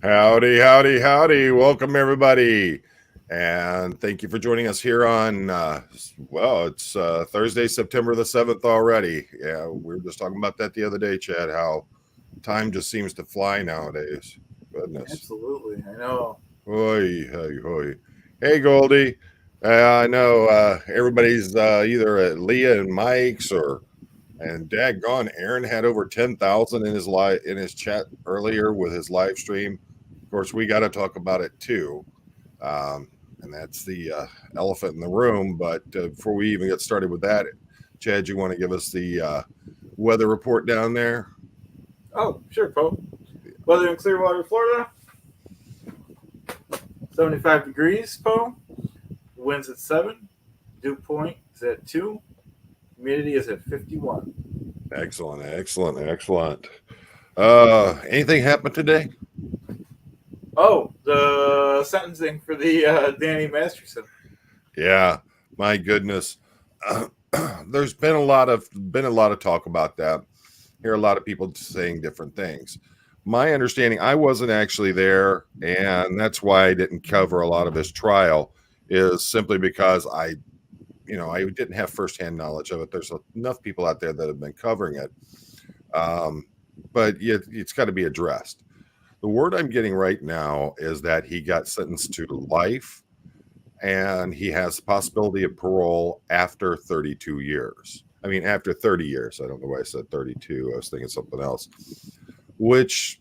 Howdy, howdy, howdy. Welcome, everybody. And thank you for joining us here on, it's Thursday, September the 7th already. Yeah, we were just talking about that the other day, Chad, how time just seems to fly nowadays. Goodness. Absolutely, I know. Hoi, hoi, hoi. Hey, Goldie. I know everybody's either at Leah and Mike's and daggone, Aaron had over 10,000 in his chat earlier with his live stream. Of course, we got to talk about it too, um, and that's the elephant in the room. But before we even get started with that, Chad, you want to give us the weather report down there? Oh, sure, Poe. Weather in Clearwater, Florida, 75 degrees, Poe. Winds at 7. Dew point is at 2. Humidity is at 51. Excellent, excellent, excellent. Anything happened today? Oh, the sentencing for the Danny Masterson. Yeah, my goodness. There's been a lot of talk about that. Hear a lot of people saying different things. My understanding, I wasn't actually there, and that's why I didn't cover a lot of his trial, is simply because I didn't have firsthand knowledge of it. There's enough people out there that have been covering it, um, but it's got to be addressed. The word I'm getting right now is that he got sentenced to life, and he has the possibility of parole after 32 years. I mean, after 30 years. I don't know why I said 32. I was thinking something else. Which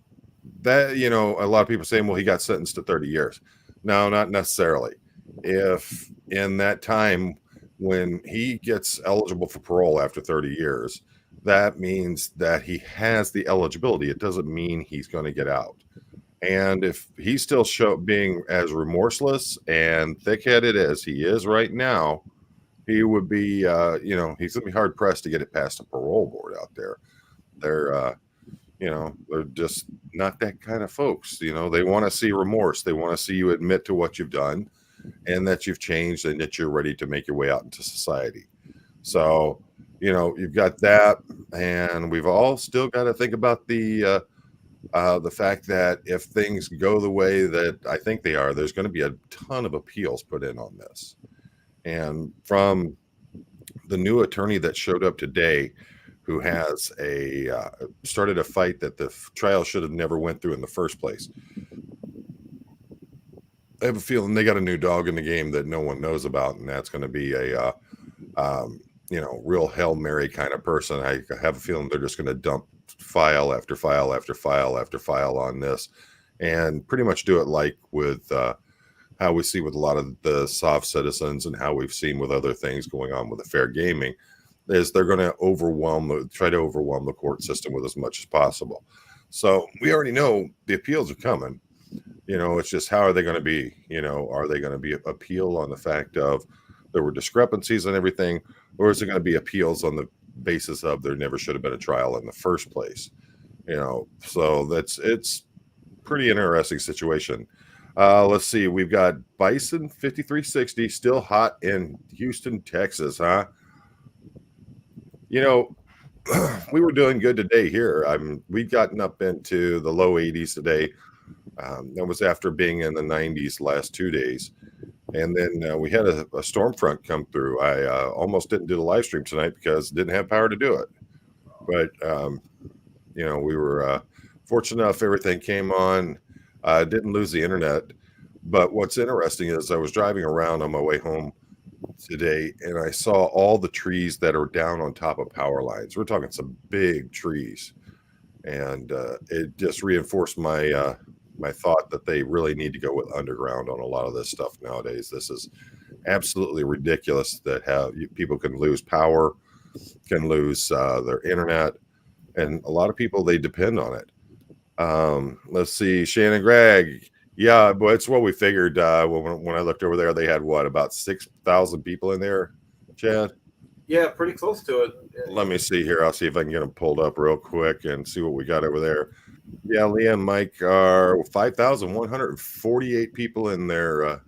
a lot of people saying, well, he got sentenced to 30 years. No, not necessarily. If in that time when he gets eligible for parole after 30 years, that means that he has the eligibility. It doesn't mean he's going to get out. And if he's still being as remorseless and thick-headed as he is right now, he would be, he's going to be hard pressed to get it past a parole board out there. They're just not that kind of folks. They want to see remorse. They want to see you admit to what you've done and that you've changed and that you're ready to make your way out into society. So, you've got that, and we've all still got to think about the fact that if things go the way that I think they are, there's going to be a ton of appeals put in on this. And from the new attorney that showed up today, who has started a fight that the trial should have never went through in the first place. I have a feeling they got a new dog in the game that no one knows about, and that's going to be real Hail Mary kind of person. I have a feeling they're just going to dump file after file after file after file on this, and pretty much do it like with how we see with a lot of the soft citizens and how we've seen with other things going on with the fair gaming, is they're going to try to overwhelm the court system with as much as possible. So we already know the appeals are coming. It's just how are they going to be? Are they going to be appeal on the fact of there were discrepancies and everything, or is it going to be appeals on the basis of there never should have been a trial in the first place? So it's pretty interesting situation. Let's see, we've got Bison 5360 still hot in Houston, Texas, huh? you know we were doing good today here. We'd gotten up into the low 80s today. That was after being in the 90s last 2 days. And then we had a storm front come through. I almost didn't do the live stream tonight because didn't have power to do it. But we were fortunate enough. Everything came on. Didn't lose the internet. But what's interesting is I was driving around on my way home today, and I saw all the trees that are down on top of power lines. We're talking some big trees, and it just reinforced my thought that they really need to go with underground on a lot of this stuff nowadays. This is absolutely ridiculous that how people can lose power, can lose their internet, and a lot of people, they depend on it. Let's see, Shannon Gregg. Yeah, but it's what we figured when I looked over there. They had what, about 6,000 people in there, Chad? Yeah, pretty close to it. Let me see here. I'll see if I can get them pulled up real quick and see what we got over there. Yeah, Leah and Mike are 5,148 people in there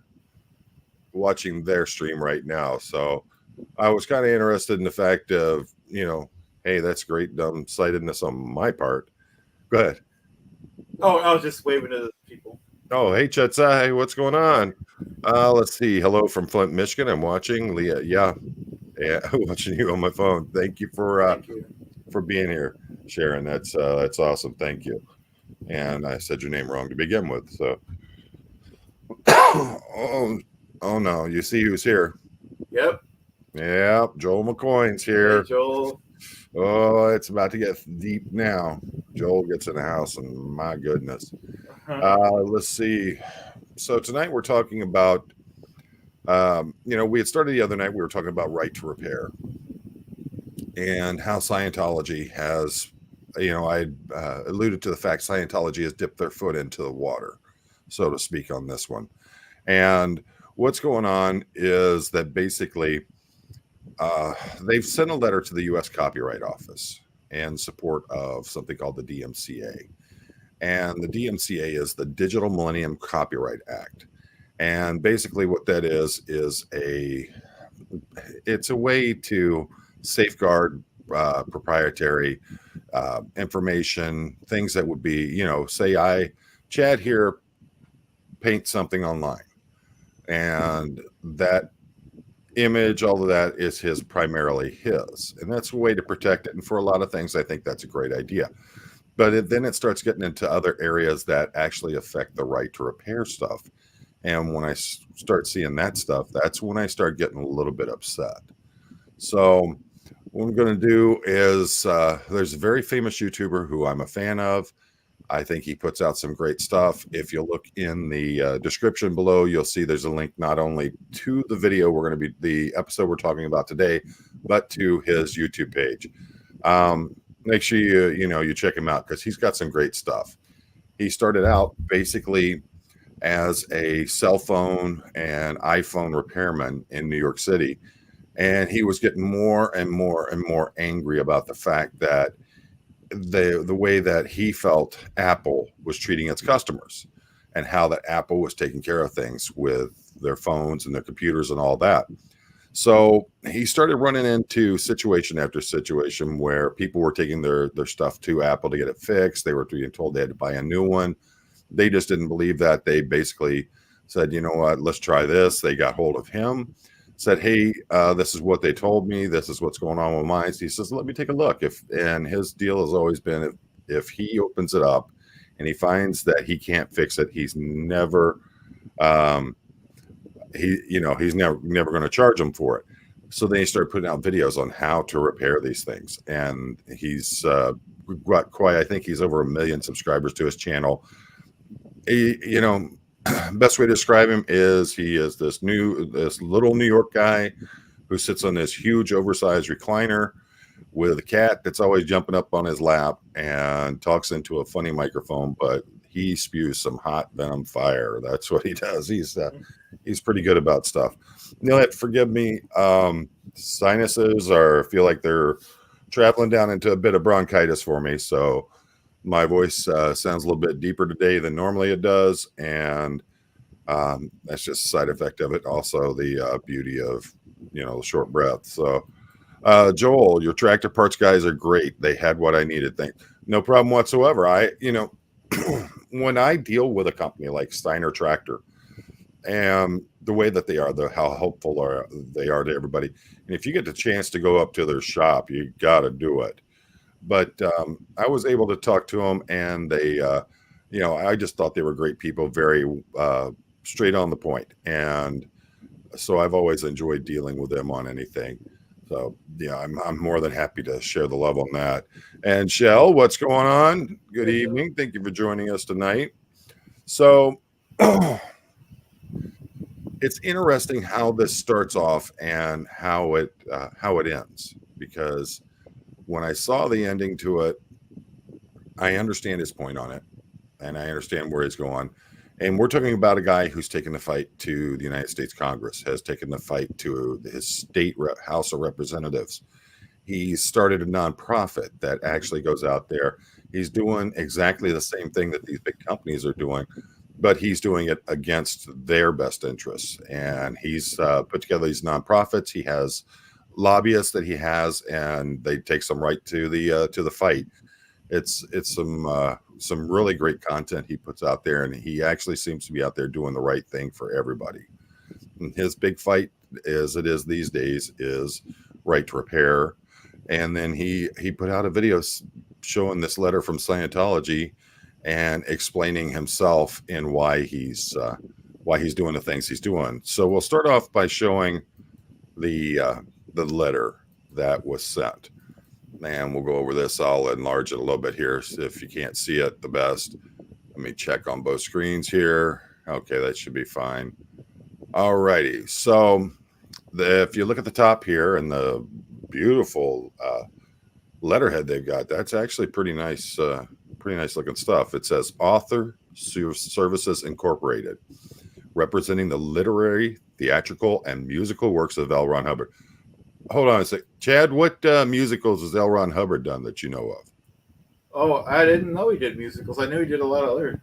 watching their stream right now. So I was kind of interested in the fact of, hey, that's great dumb sightedness on my part. Go ahead. Oh, I was just waving to the people. Oh, hey, Chetsai, what's going on? Let's see. Hello from Flint, Michigan. I'm watching Leah. Yeah, watching you on my phone. Thank you Thank you. for being here, Sharon. That's awesome. Thank you. And I said your name wrong to begin with. So, oh no, you see who's here? Yep. Yeah, Joel McCoy's Hey, here. Joel. Oh, it's about to get deep now. Joel gets in the house, and my goodness. Let's see. So tonight we're talking about, we had started the other night. We were talking about right to repair and how Scientology has, I alluded to the fact Scientology has dipped their foot into the water, so to speak, on this one. And what's going on is that basically they've sent a letter to the U.S. Copyright Office in support of something called the DMCA. And the DMCA is the Digital Millennium Copyright Act. And basically what that is it's a way to safeguard proprietary information, things that would be, say Chad here paints something online, and that image, all of that is primarily his, and that's a way to protect it. And for a lot of things, I think that's a great idea. But then it starts getting into other areas that actually affect the right to repair stuff. And when I start seeing that stuff, that's when I start getting a little bit upset. So what I'm going to do is there's a very famous YouTuber who I'm a fan of. I think he puts out some great stuff. If you look in the description below, you'll see there's a link not only to the video the episode we're talking about today, but to his YouTube page. Make sure you check him out because he's got some great stuff. He started out basically as a cell phone and iPhone repairman in New York City, and he was getting more and more and more angry about the fact that the way that he felt Apple was treating its customers, and how that Apple was taking care of things with their phones and their computers and all that. So he started running into situation after situation where people were taking their stuff to Apple to get it fixed. They were being told they had to buy a new one. They just didn't believe that. They basically said, you know what, let's try this. They got hold of him, said, hey, this is what they told me. This is what's going on with mine. He says, let me take a look. And his deal has always been, if he opens it up and he finds that he can't fix it, he's never, he's never going to charge him for it. So then he started putting out videos on how to repair these things. And he's got quite, I think he's over 1 million subscribers to his channel. Best way to describe him is he is this little New York guy who sits on this huge oversized recliner with a cat that's always jumping up on his lap and talks into a funny microphone, but he spews some hot venom fire. That's what he does. He's pretty good about stuff. You'll have to forgive me. Sinuses feel like they're traveling down into a bit of bronchitis for me. So my voice sounds a little bit deeper today than normally it does. And that's just a side effect of it. Also the beauty of, the short breath. So Joel, your tractor parts guys are great. They had what I needed. No problem whatsoever. When I deal with a company like Steiner Tractor and the way that they are, how helpful they are to everybody. And if you get the chance to go up to their shop, you got to do it. But I was able to talk to them, and they, I just thought they were great people, very straight on the point. And so I've always enjoyed dealing with them on anything. So, I'm more than happy to share the love on that. And Shell, what's going on? Good evening. Thank you for joining us tonight. So it's interesting how this starts off and how it ends, because when I saw the ending to it, I understand his point on it, and I understand where he's going. And we're talking about a guy who's taken the fight to the United States Congress, has taken the fight to his state House of Representatives. He started a nonprofit that actually goes out there. He's doing exactly the same thing that these big companies are doing, but he's doing it against their best interests. And he's put together these nonprofits. He has lobbyists that he has, and they take some right to the fight. It's some really great content he puts out there, and he actually seems to be out there doing the right thing for everybody. And his big fight, as it is these days, is right to repair. And then he put out a video showing this letter from Scientology and explaining himself and why he's doing the things he's doing. So we'll start off by showing the letter that was sent. And we'll go over this. I'll enlarge it a little bit here if you can't see it the best. Let me check on both screens here. Okay, that should be fine. All righty. So if you look at the top here and the beautiful letterhead they've got, that's actually pretty nice looking stuff. It says Author Services Incorporated, representing the literary, theatrical, and musical works of L. Ron Hubbard. Hold on a sec. Chad, what musicals has L. Ron Hubbard done that you know of? Oh, I didn't know he did musicals. I knew he did a lot of other.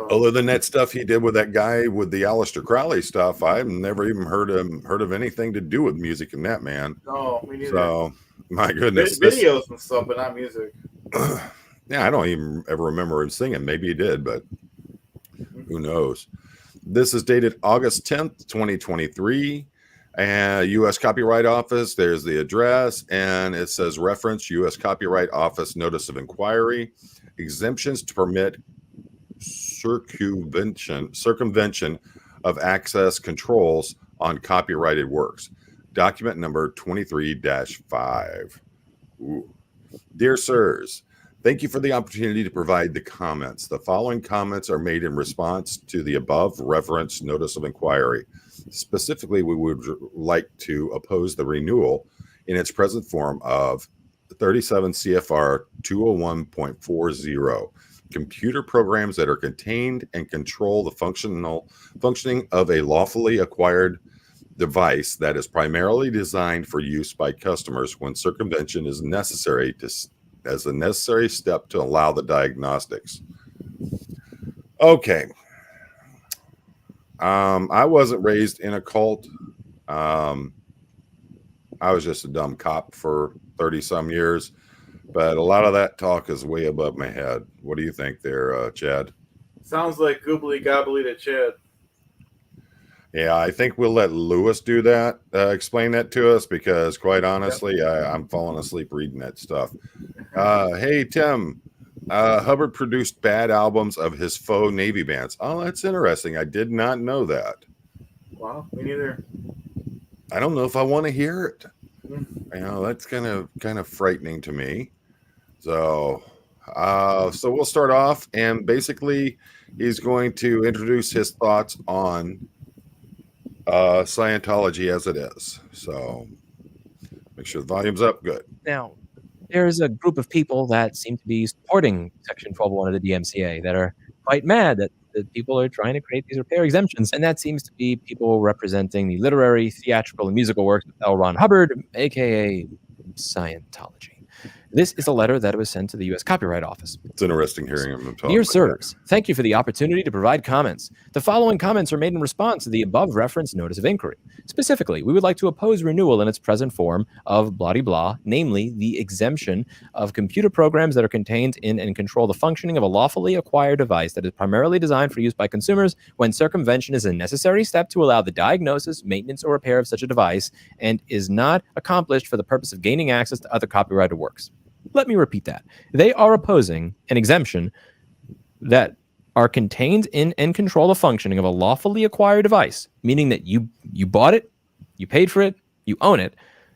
Other than that stuff he did with that guy with the Aleister Crowley stuff, I've never even heard of anything to do with music in that man. No, me neither. So, my goodness. Videos and stuff, but not music. Yeah, I don't even ever remember him singing. Maybe he did, but who knows? This is dated August 10th, 2023. U.S. Copyright Office. There's the address, and it says reference U.S. Copyright Office Notice of Inquiry. Exemptions to permit circumvention of access controls on copyrighted works. Document number 23-5. Dear sirs, thank you for the opportunity to provide the comments. The following comments are made in response to the above referenced notice of inquiry. Specifically, we would like to oppose the renewal in its present form of 37 CFR 201.40, computer programs that are contained and control the functioning of a lawfully acquired device that is primarily designed for use by customers when circumvention is necessary as a necessary step to allow the diagnostics. Okay. I wasn't raised in a cult. I was just a dumb cop for 30 some years, but a lot of that talk is way above my head. What do you think there, Chad? Sounds like goobly gobbly to Chad. Yeah, I think we'll let Lewis do that, explain that to us, because quite honestly, I'm falling asleep reading that stuff. Hey, Tim, Hubbard produced bad albums of his faux Navy bands. Oh, that's interesting. I did not know that. Wow, me neither. I don't know if I want to hear it. You know, that's kind of frightening to me. So we'll start off, and basically he's going to introduce his thoughts on Scientology as it is. So make sure the volume's up. Good. Now, there's a group of people that seem to be supporting Section 1201 of the DMCA that are quite mad that people are trying to create these repair exemptions. And that seems to be people representing the literary, theatrical, and musical works of L. Ron Hubbard, a.k.a. Scientology. This is a letter that was sent to the U.S. Copyright Office. It's interesting hearing him talk. Dear sirs, thank you for the opportunity to provide comments. The following comments are made in response to the above referenced notice of inquiry. Specifically, we would like to oppose renewal in its present form of blah-de-blah, namely the exemption of computer programs that are contained in and control the functioning of a lawfully acquired device that is primarily designed for use by consumers when circumvention is a necessary step to allow the diagnosis, maintenance, or repair of such a device and is not accomplished for the purpose of gaining access to other copyrighted works. Let me repeat that. They are opposing an exemption that are contained in and control the functioning of a lawfully acquired device, meaning that you bought it, you paid for it, you own it,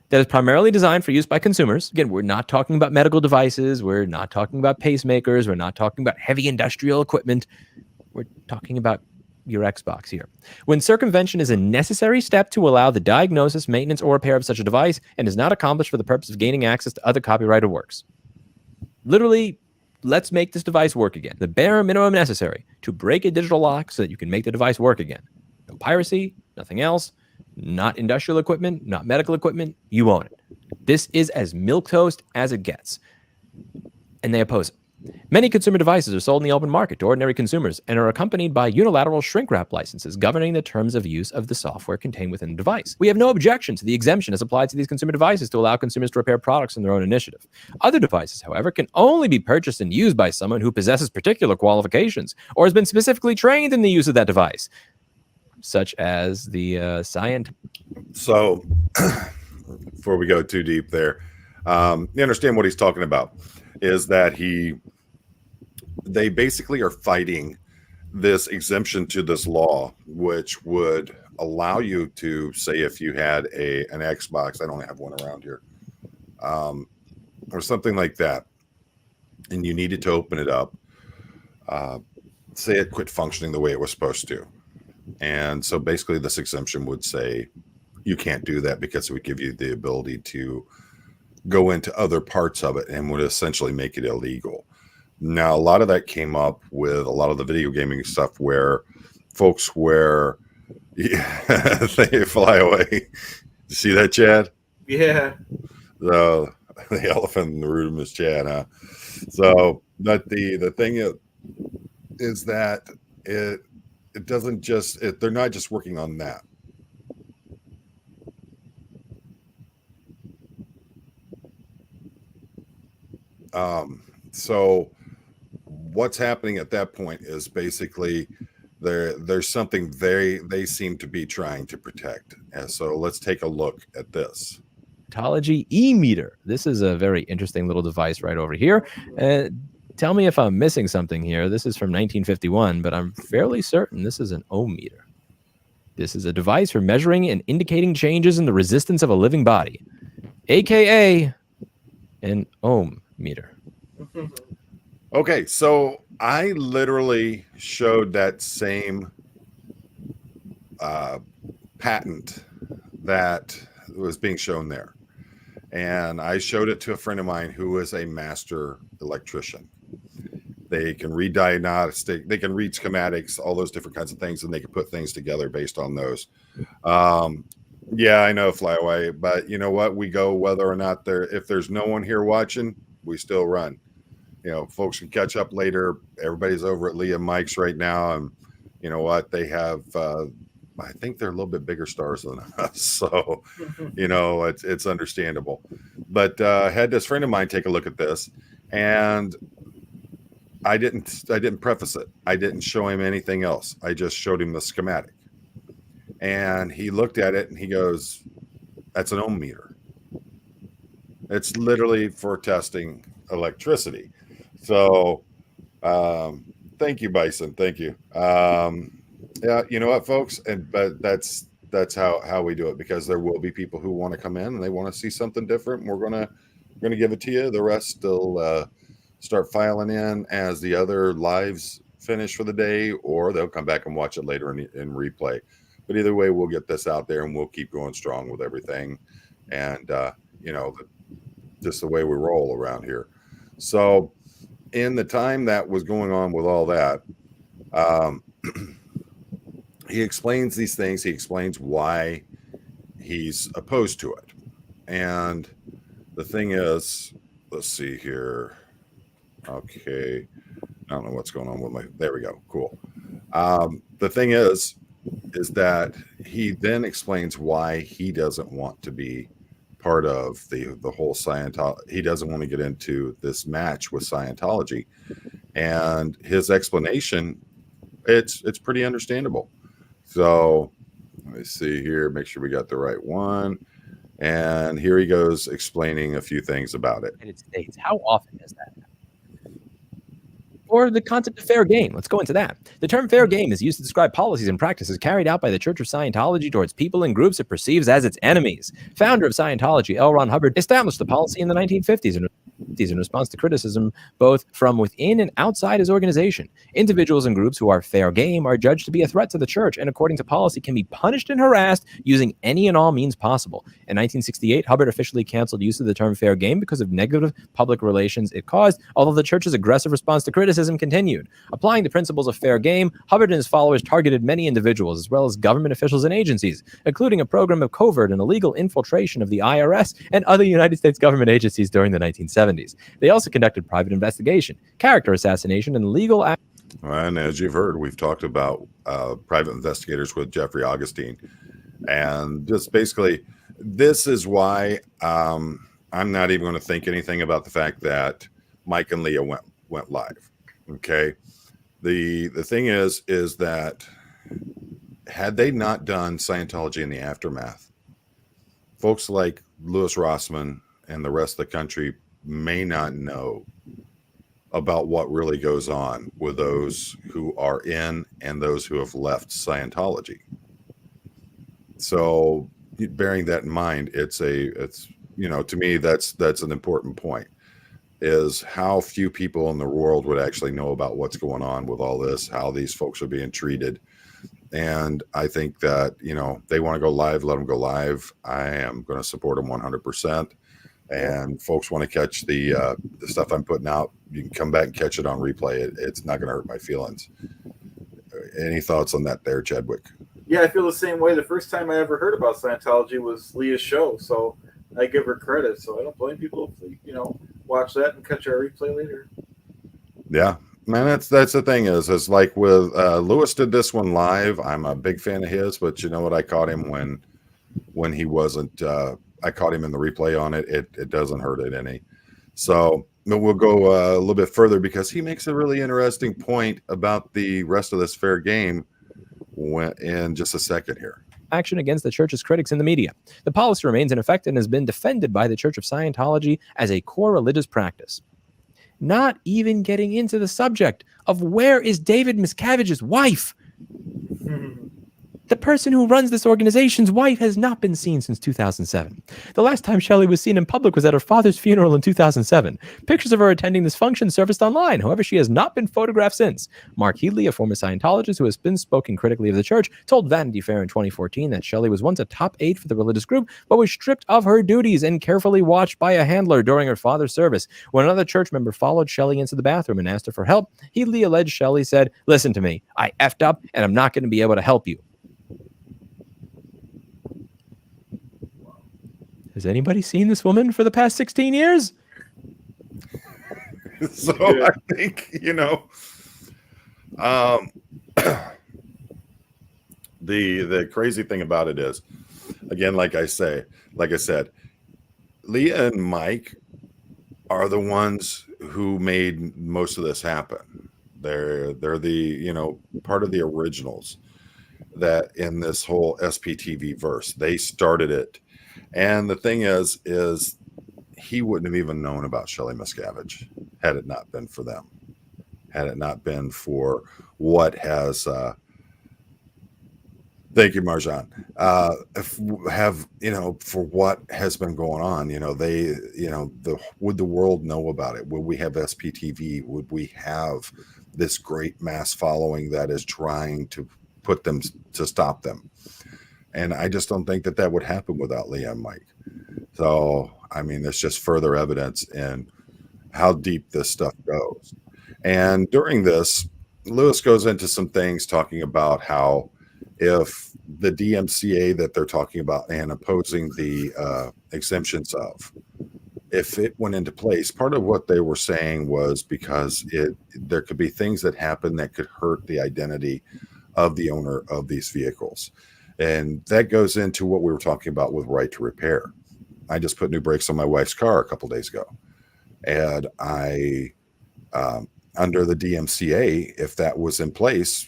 that is primarily designed for use by consumers. Again, we're not talking about medical devices. We're not talking about pacemakers. We're not talking about heavy industrial equipment. We're talking about your Xbox here. When circumvention is a necessary step to allow the diagnosis, maintenance, or repair of such a device and is not accomplished for the purpose of gaining access to other copyrighted works. Literally, let's make this device work again. The bare minimum necessary to break a digital lock so that you can make the device work again. No piracy, nothing else, not industrial equipment, not medical equipment. You own it. This is as milquetoast as it gets. And they oppose it. Many consumer devices are sold in the open market to ordinary consumers and are accompanied by unilateral shrink wrap licenses governing the terms of use of the software contained within the device. We have no objection to the exemption as applied to these consumer devices to allow consumers to repair products on their own initiative. Other devices, however, can only be purchased and used by someone who possesses particular qualifications or has been specifically trained in the use of that device, such as the So, before we go too deep there, you understand what he's talking about is that they basically are fighting this exemption to this law, which would allow you to say if you had an Xbox, I don't have one around here, or something like that, and you needed to open it up, say it quit functioning the way it was supposed to. And so basically this exemption would say you can't do that because it would give you the ability to go into other parts of it and would essentially make it illegal. Now, a lot of that came up with a lot of the video gaming stuff where folks they fly away. You see that, Chad? Yeah. The elephant in the room is Chad, huh? So, but the thing is that it doesn't just they're not just working on that. So what's happening at that point is basically there's something they seem to be trying to protect. And so let's take a look at this. Scientology e-meter. This is a very interesting little device right over here. Tell me if I'm missing something here. This is from 1951, but I'm fairly certain this is an ohm meter. This is a device for measuring and indicating changes in the resistance of a living body, aka an ohm meter. Okay, so I literally showed that same patent that was being shown there. And I showed it to a friend of mine who is a master electrician. They can read diagnostic, they can read schematics, all those different kinds of things, and they can put things together based on those. Yeah, I know, Flyaway, but you know what? We go whether or not if there's no one here watching, we still run. You know, folks can catch up later. Everybody's over at Leah Mike's right now, and you know what? They have, I think they're a little bit bigger stars than us, so you know it's understandable. But had this friend of mine take a look at this, and I didn't preface it. I didn't show him anything else. I just showed him the schematic, and he looked at it and he goes, "That's an ohm meter. It's literally for testing electricity." So, thank you, Bison. Thank you. Yeah, you know what, folks, but that's how we do it, because there will be people who want to come in and they want to see something different. And we're gonna give it to you. The rest will start filing in as the other lives finish for the day, or they'll come back and watch it later in replay. But either way, we'll get this out there and we'll keep going strong with everything. And you know, just the way we roll around here. So in the time that was going on with all that, he explains these things. He explains why he's opposed to it. And the thing is, let's see here. Okay. I don't know what's going on with there we go. Cool. The thing is that he then explains why he doesn't want to be part of the whole Scientology. He doesn't want to get into this match with Scientology, and his explanation, it's pretty understandable. So let me see here, make sure we got the right one. And here he goes explaining a few things about it. United States. How often is that? Or the concept of fair game. Let's go into that. The term fair game is used to describe policies and practices carried out by the Church of Scientology towards people and groups it perceives as its enemies. Founder of Scientology, L. Ron Hubbard, established the policy in the 1950s in response to criticism both from within and outside his organization. Individuals and groups who are fair game are judged to be a threat to the church, and according to policy can be punished and harassed using any and all means possible. In 1968, Hubbard officially canceled use of the term fair game because of negative public relations it caused, although the church's aggressive response to criticism continued. Applying the principles of fair game, Hubbard and his followers targeted many individuals as well as government officials and agencies, including a program of covert and illegal infiltration of the IRS and other United States government agencies during the 1970s. 70s. They also conducted private investigation, character assassination, and legal action. And as you've heard, we've talked about private investigators with Jeffrey Augustine. And just basically, this is why I'm not even going to think anything about the fact that Mike and Leah went live. Okay. The thing is that had they not done Scientology in the aftermath, folks like Louis Rossman and the rest of the country may not know about what really goes on with those who are in and those who have left Scientology. So bearing that in mind, it's to me, that's an important point, is how few people in the world would actually know about what's going on with all this, how these folks are being treated. And I think that, they want to go live, let them go live. I am going to support them 100%. And folks want to catch the stuff I'm putting out, you can come back and catch it on replay. It's not going to hurt my feelings. Any thoughts on that there, Chadwick? Yeah, I feel the same way. The first time I ever heard about Scientology was Leah's show, so I give her credit. So I don't blame people if they, watch that and catch our replay later. Yeah, man, that's the thing is like with Lewis did this one live. I'm a big fan of his, but you know what? I caught him when he wasn't. I caught him in the replay on it. It doesn't hurt it any. So we'll go a little bit further because he makes a really interesting point about the rest of this fair game in just a second here. Action against the church's critics in the media. The policy remains in effect and has been defended by the Church of Scientology as a core religious practice. Not even getting into the subject of where is David Miscavige's wife? The person who runs this organization's wife has not been seen since 2007. The last time Shelley was seen in public was at her father's funeral in 2007. Pictures of her attending this function surfaced online. However, she has not been photographed since. Mark Headley, a former Scientologist who has been spoken critically of the church, told Vanity Fair in 2014 that Shelley was once a top aide for the religious group, but was stripped of her duties and carefully watched by a handler during her father's service. When another church member followed Shelley into the bathroom and asked her for help, Headley alleged Shelley said, "Listen to me, I effed up and I'm not going to be able to help you." Has anybody seen this woman for the past 16 years? So yeah. I think, the crazy thing about it is, again, like I said, Leah and Mike are the ones who made most of this happen. They're the, part of the originals that in this whole SPTV verse, they started it. And the thing is he wouldn't have even known about Shelley Miscavige had it not been for them, had it not been for what has, thank you, Marjan, for what has been going on, would the world know about it? Would we have SPTV? Would we have this great mass following that is trying to put them to stop them? And I just don't think that would happen without Leah and Mike. So, I mean, there's just further evidence in how deep this stuff goes. And during this, Lewis goes into some things talking about how if the DMCA that they're talking about and opposing the exemptions of, if it went into place, part of what they were saying was because there could be things that happen that could hurt the identity of the owner of these vehicles. And that goes into what we were talking about with right to repair. I just put new brakes on my wife's car a couple days ago. And I, under the DMCA, if that was in place,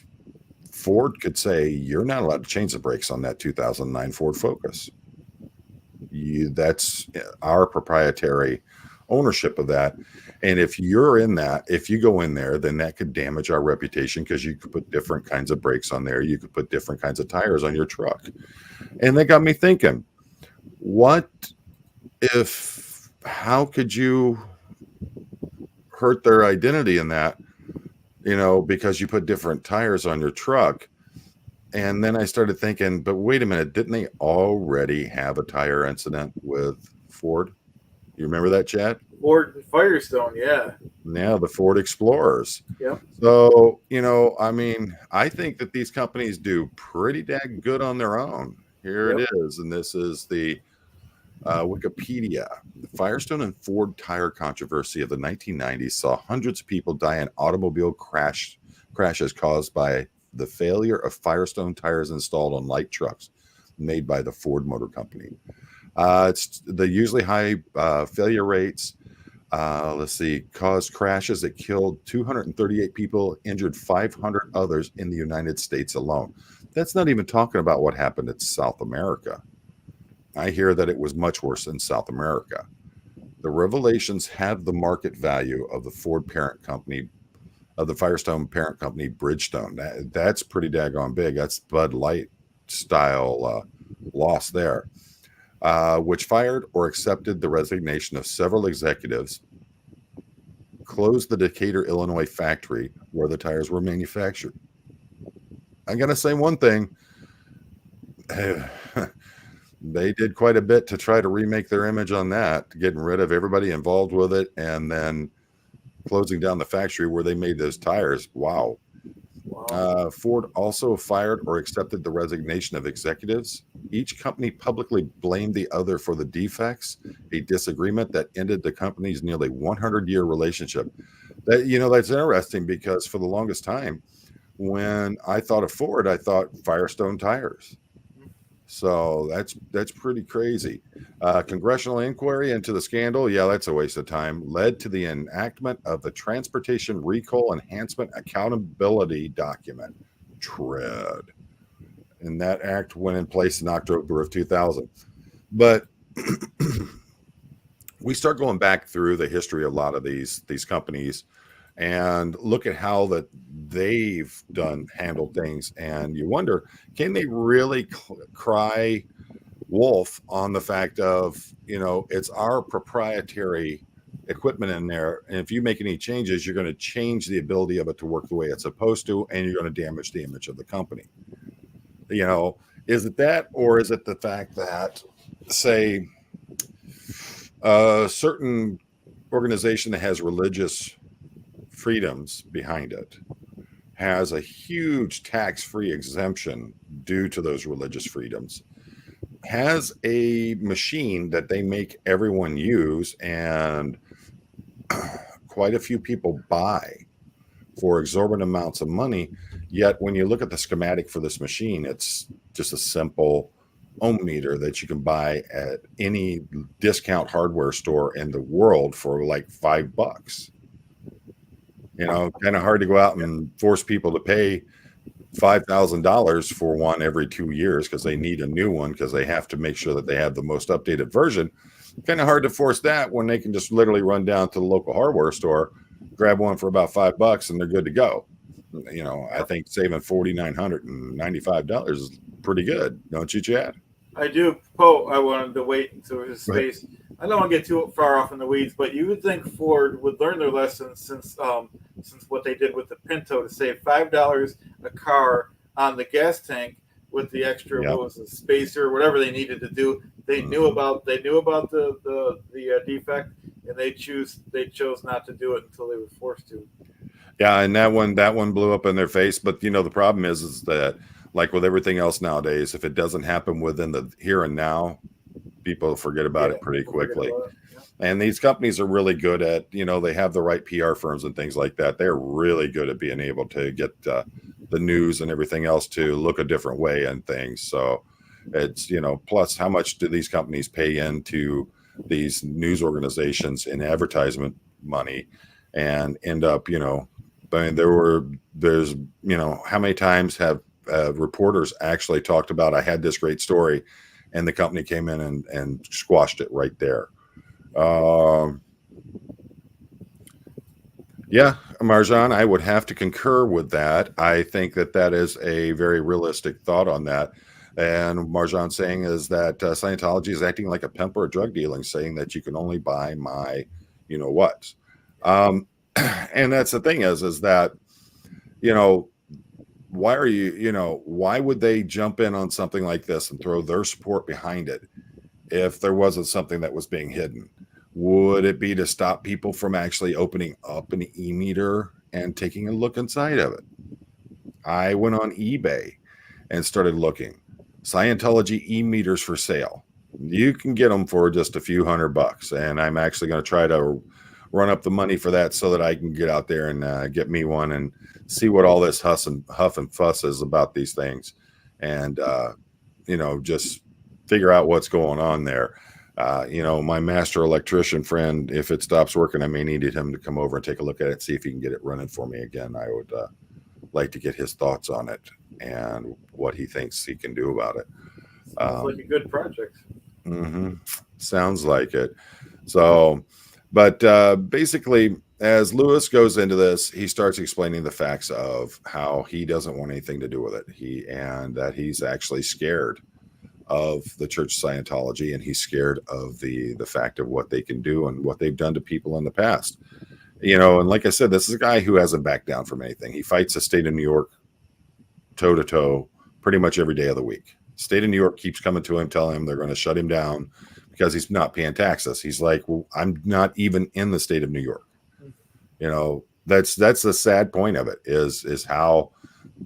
Ford could say, you're not allowed to change the brakes on that 2009 Ford Focus. That's our proprietary ownership of that. And if you're in that, if you go in there, then that could damage our reputation because you could put different kinds of brakes on there. You could put different kinds of tires on your truck. And that got me thinking, how could you hurt their identity in that, because you put different tires on your truck? And then I started thinking, but wait a minute, didn't they already have a tire incident with Ford? You remember that, Chad? Ford Firestone, yeah. Yeah, the Ford Explorers. Yeah. So, I think that these companies do pretty dang good on their own. Here it is. And this is Wikipedia. The Firestone and Ford tire controversy of the 1990s saw hundreds of people die in automobile crashes caused by the failure of Firestone tires installed on light trucks made by the Ford Motor Company. It's the usually high failure rates. Let's see, caused crashes that killed 238 people, injured 500 others in the United States alone. That's not even talking about what happened in South America. I hear that it was much worse in South America. The revelations have the market value of the Ford parent company, of the Firestone parent company, Bridgestone. That's pretty daggone big. That's Bud Light style loss there, which fired or accepted the resignation of several executives, closed the Decatur, Illinois factory where the tires were manufactured. I'm going to say one thing. They did quite a bit to try to remake their image on that, getting rid of everybody involved with it and then closing down the factory where they made those tires. Wow. Ford also fired or accepted the resignation of executives. Each company publicly blamed the other for the defects, a disagreement that ended the company's nearly 100-year relationship. That's interesting because for the longest time, when I thought of Ford, I thought Firestone tires. So that's pretty crazy. Congressional inquiry into the scandal, yeah, that's a waste of time, led to the enactment of the Transportation Recall Enhancement Accountability Document, TREAD. And that act went in place in October of 2000. But we start going back through the history of a lot of these companies and look at how that they've handled things, and you wonder, can they really cry wolf on the fact of, it's our proprietary equipment in there, and if you make any changes, you're going to change the ability of it to work the way it's supposed to, and you're going to damage the image of the company. Is it that, or is it the fact that, say, a certain organization that has religious freedoms behind it has a huge tax-free exemption due to those religious freedoms, has a machine that they make everyone use and quite a few people buy for exorbitant amounts of money, yet when you look at the schematic for this machine, it's just a simple ohm meter that you can buy at any discount hardware store in the world for like $5. Kind of hard to go out and force people to pay $5,000 for one every 2 years because they need a new one because they have to make sure that they have the most updated version. Kind of hard to force that when they can just literally run down to the local hardware store, grab one for about $5 and they're good to go. I think saving $4,995 is pretty good, don't you, Chad? I do. Poe, I wanted to wait until his space. I don't want to get too far off in the weeds, but you would think Ford would learn their lesson since what they did with the Pinto to save $5 a car on the gas tank with the extra what was it, spacer, whatever they needed to do. They knew about the defect, and they chose not to do it until they were forced to. Yeah, and that one blew up in their face. But the problem is that, like with everything else nowadays, if it doesn't happen within the here and now, people forget about it pretty quickly. And these companies are really good at, they have the right PR firms and things like that. They're really good at being able to get the news and everything else to look a different way and things. So it's, plus how much do these companies pay into these news organizations in advertisement money and end up, there's how many times have reporters actually talked about, I had this great story, and the company came in and squashed it right there. Yeah, Marjan, I would have to concur with that. I think that is a very realistic thought on that. And Marjan saying is that Scientology is acting like a pimp or a drug dealing, saying that you can only buy my, what. And that's the thing is that, why are you, why would they jump in on something like this and throw their support behind it if there wasn't something that was being hidden? Would it be to stop people from actually opening up an e-meter and taking a look inside of it? I went on eBay and started looking. Scientology e-meters for sale. You can get them for just a few $100, and I'm actually going to try to run up the money for that so that I can get out there and get me one and see what all this huff and fuss is about these things, and just figure out what's going on there. My master electrician friend, if it stops working, I may need him to come over and take a look at it, see if he can get it running for me again. I would like to get his thoughts on it and what he thinks he can do about it. Sounds like a good project. Sounds like it. So, but basically, as Lewis goes into this, he starts explaining the facts of how he doesn't want anything to do with it. And that he's actually scared of the Church of Scientology, and he's scared of the fact of what they can do and what they've done to people in the past. And like I said, this is a guy who hasn't backed down from anything. He fights the state of New York toe to toe pretty much every day of the week. State of New York keeps coming to him, telling him they're going to shut him down because he's not paying taxes. He's like, well, I'm not even in the state of New York. That's the sad point of it is how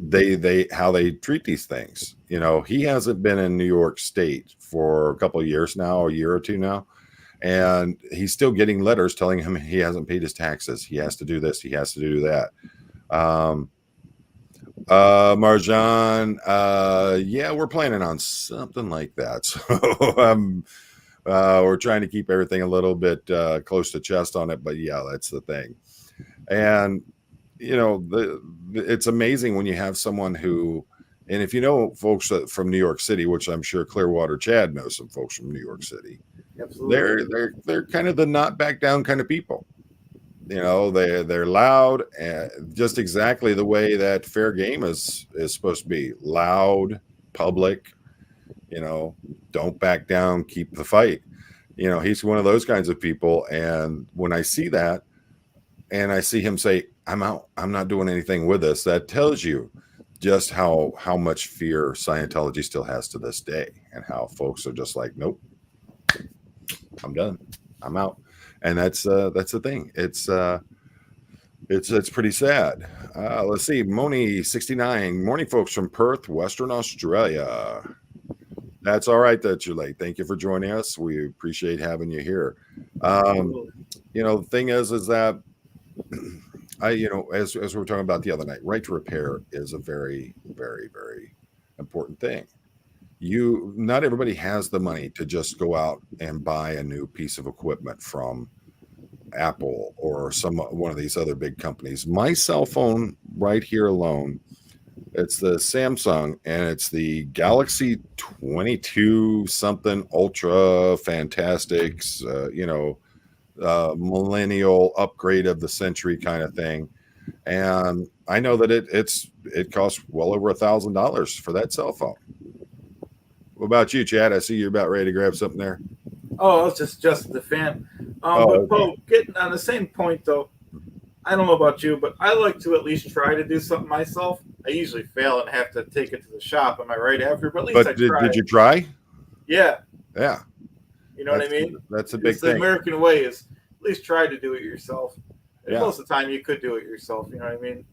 they treat these things. He hasn't been in New York State for a couple of years now, a year or two now, and he's still getting letters telling him he hasn't paid his taxes. He has to do this. He has to do that. Marjan, yeah, we're planning on something like that. So we're trying to keep everything a little bit close to chest on it, but yeah, that's the thing. And it's amazing when you have someone who, and if you know folks from New York City, which I'm sure Clearwater Chad knows some folks from New York City. Absolutely. They're kind of the not back down kind of people. They're loud, and just exactly the way that fair game is supposed to be. Loud, public, don't back down, keep the fight. He's one of those kinds of people. And when I see that and I see him say, I'm out, I'm not doing anything with this, that tells you just how much fear Scientology still has to this day, and how folks are just like, nope, I'm done, I'm out. And that's the thing. It's pretty sad. Let's see. Moni 69. Morning, folks from Perth, Western Australia. That's all right that you're late. Thank you for joining us. We appreciate having you here. The thing is that as we were talking about the other night, right to repair is a very, very, very important thing. Not everybody has the money to just go out and buy a new piece of equipment from Apple or one of these other big companies. My cell phone right here alone, it's the Samsung, and it's the Galaxy 22 something Ultra Fantastics, millennial upgrade of the century kind of thing. And I know that it costs well over $1,000 for that cell phone. What about you, Chad? I see you're about ready to grab something there. Oh, I was just the fan. But Paul, getting on the same point though, I don't know about you, but I like to at least try to do something myself. I usually fail and have to take it to the shop. Am I right after? But at least I try. Did you try? Yeah. Yeah. You know what I mean? That's a big thing. The American way is at least try to do it yourself. And yeah. Most of the time you could do it yourself. You know what I mean?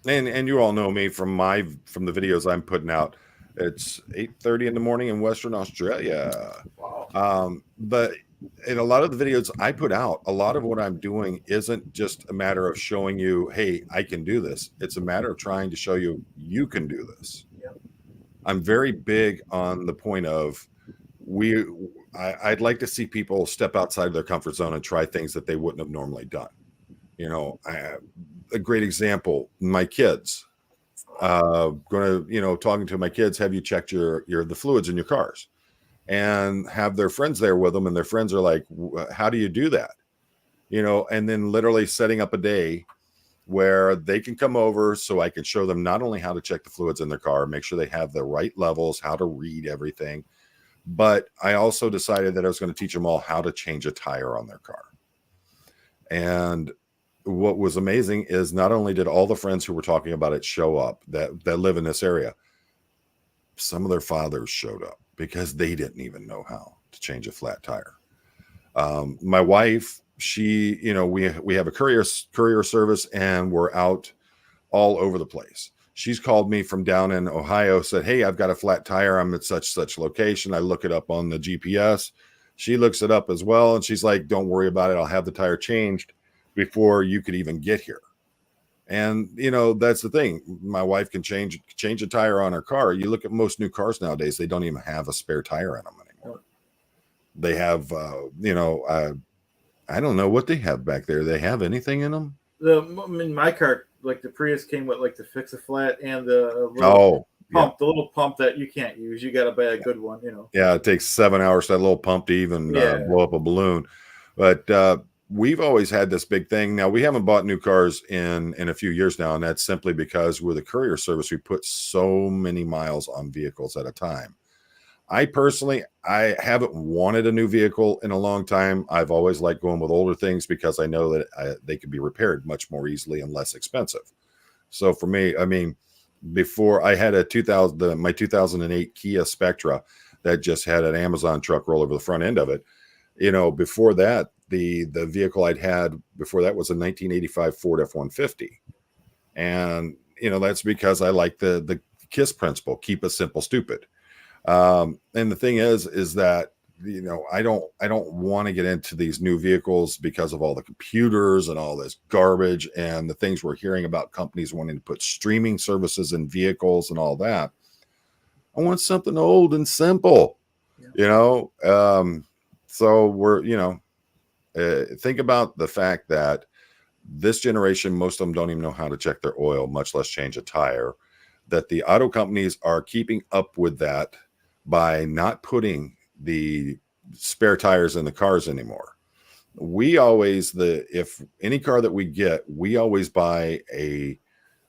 And you all know me from the videos I'm putting out. It's 8:30 in the morning in Western Australia. Wow. But in a lot of the videos I put out, a lot of what I'm doing isn't just a matter of showing you, hey, I can do this. It's a matter of trying to show you you can do this. Yep. I'm very big on the point of I'd like to see people step outside of their comfort zone and try things that they wouldn't have normally done. A great example, my kids. Talking to my kids, have you checked the fluids in your cars? And have their friends there with them, and their friends are like, how do you do that? And then literally setting up a day where they can come over so I can show them not only how to check the fluids in their car, make sure they have the right levels, how to read everything, but I also decided that I was going to teach them all how to change a tire on their car. And what was amazing is not only did all the friends who were talking about it show up that live in this area, some of their fathers showed up because they didn't even know how to change a flat tire. My wife, we have a courier service, and we're out all over the place. She's called me from down in Ohio, said, "Hey, I've got a flat tire. I'm at such location." I look it up on the GPS. She looks it up as well, and she's like, "Don't worry about it. I'll have the tire changed before you could even get here." And that's the thing. My wife can change a tire on her car. You look at most new cars nowadays; they don't even have a spare tire in them anymore. They have, I don't know what they have back there. They have anything in them? My car, like the Prius, came with like the fix a flat and the little pump, the little pump that you can't use. You got to buy a good one, Yeah, it takes 7 hours for that little pump to even blow up a balloon. But we've always had this big thing. Now, we haven't bought new cars in a few years now, and that's simply because we're the courier service. We put so many miles on vehicles at a time. I personally, I haven't wanted a new vehicle in a long time. I've always liked going with older things because I know that they can be repaired much more easily and less expensive. So for me, I mean, before I had my 2008 Kia Spectra that just had an Amazon truck roll over the front end of it. Before that, the vehicle I'd had before that was a 1985 Ford F-150. And, that's because I like the KISS principle, keep it simple, stupid. And the thing is that, I don't want to get into these new vehicles because of all the computers and all this garbage and the things we're hearing about companies wanting to put streaming services in vehicles and all that. I want something old and simple, so we're, think about the fact that this generation, most of them don't even know how to check their oil, much less change a tire, that the auto companies are keeping up with that by not putting the spare tires in the cars anymore. We always, if any car that we get, we always buy a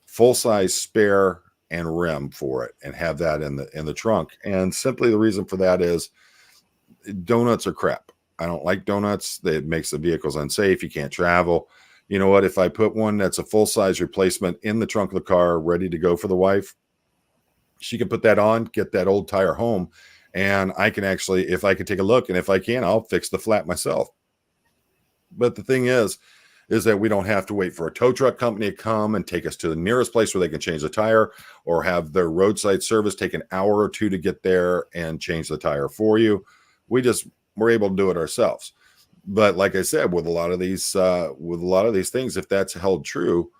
full-size spare and rim for it and have that in the trunk. And simply the reason for that is donuts are crap. I don't like donuts. It makes the vehicles unsafe. You can't travel. You know what? If I put one that's a full-size replacement in the trunk of the car ready to go for the wife, she can put that on, get that old tire home, and I can actually, if I can take a look, and if I can, I'll fix the flat myself. But the thing is that we don't have to wait for a tow truck company to come and take us to the nearest place where they can change the tire, or have their roadside service take an hour or two to get there and change the tire for you. We're able to do it ourselves. But like I said, with a lot of these things, if that's held true,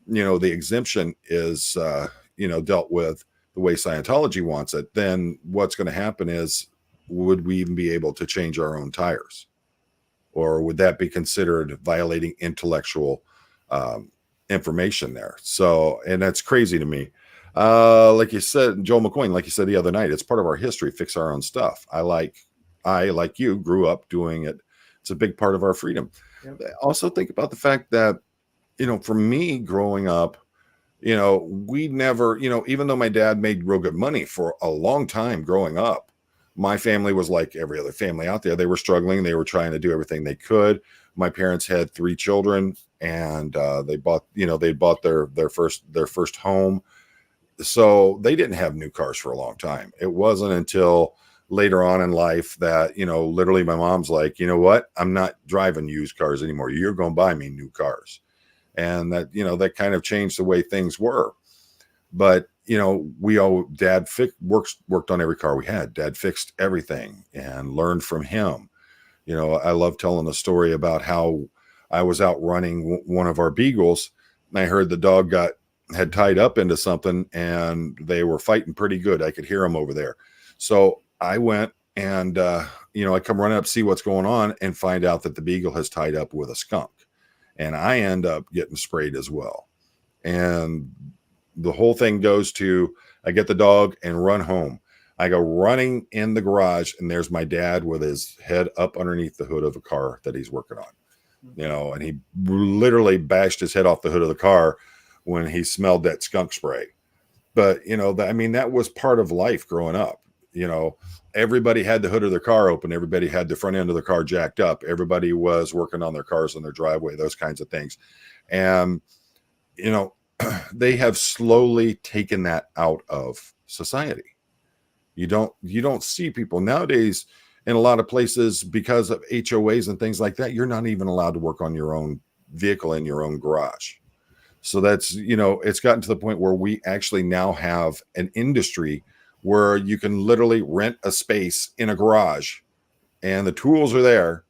the exemption is, dealt with the way Scientology wants it, then what's going to happen is, would we even be able to change our own tires? Or would that be considered violating intellectual information there? So, and that's crazy to me. Like you said, Joel McCoy, like you said the other night, it's part of our history, fix our own stuff. I, like you, grew up doing it. It's a big part of our freedom. Yep. Also think about the fact that, for me growing up, we never, even though my dad made real good money for a long time growing up, my family was like every other family out there. They were struggling. They were trying to do everything they could. My parents had 3 children, and they bought their first home. So they didn't have new cars for a long time. It wasn't until later on in life that, literally my mom's like, you know what? I'm not driving used cars anymore. You're going to buy me new cars. And that, that kind of changed the way things were. But, Dad worked on every car we had. Dad fixed everything and learned from him. I love telling the story about how I was out running one of our beagles, and I heard the dog had tied up into something, and they were fighting pretty good. I could hear them over there. So I went and, I come running up, see what's going on, and find out that the beagle has tied up with a skunk. And I end up getting sprayed as well. And the whole thing goes to, I get the dog and run home. I go running in the garage, and there's my dad with his head up underneath the hood of a car that he's working on, and he literally bashed his head off the hood of the car when he smelled that skunk spray. But, that was part of life growing up. Everybody had the hood of their car open. Everybody had the front end of their car jacked up. Everybody was working on their cars in their driveway, those kinds of things. And, they have slowly taken that out of society. You don't see people nowadays in a lot of places because of HOAs and things like that. You're not even allowed to work on your own vehicle in your own garage. So that's, it's gotten to the point where we actually now have an industry where you can literally rent a space in a garage and the tools are there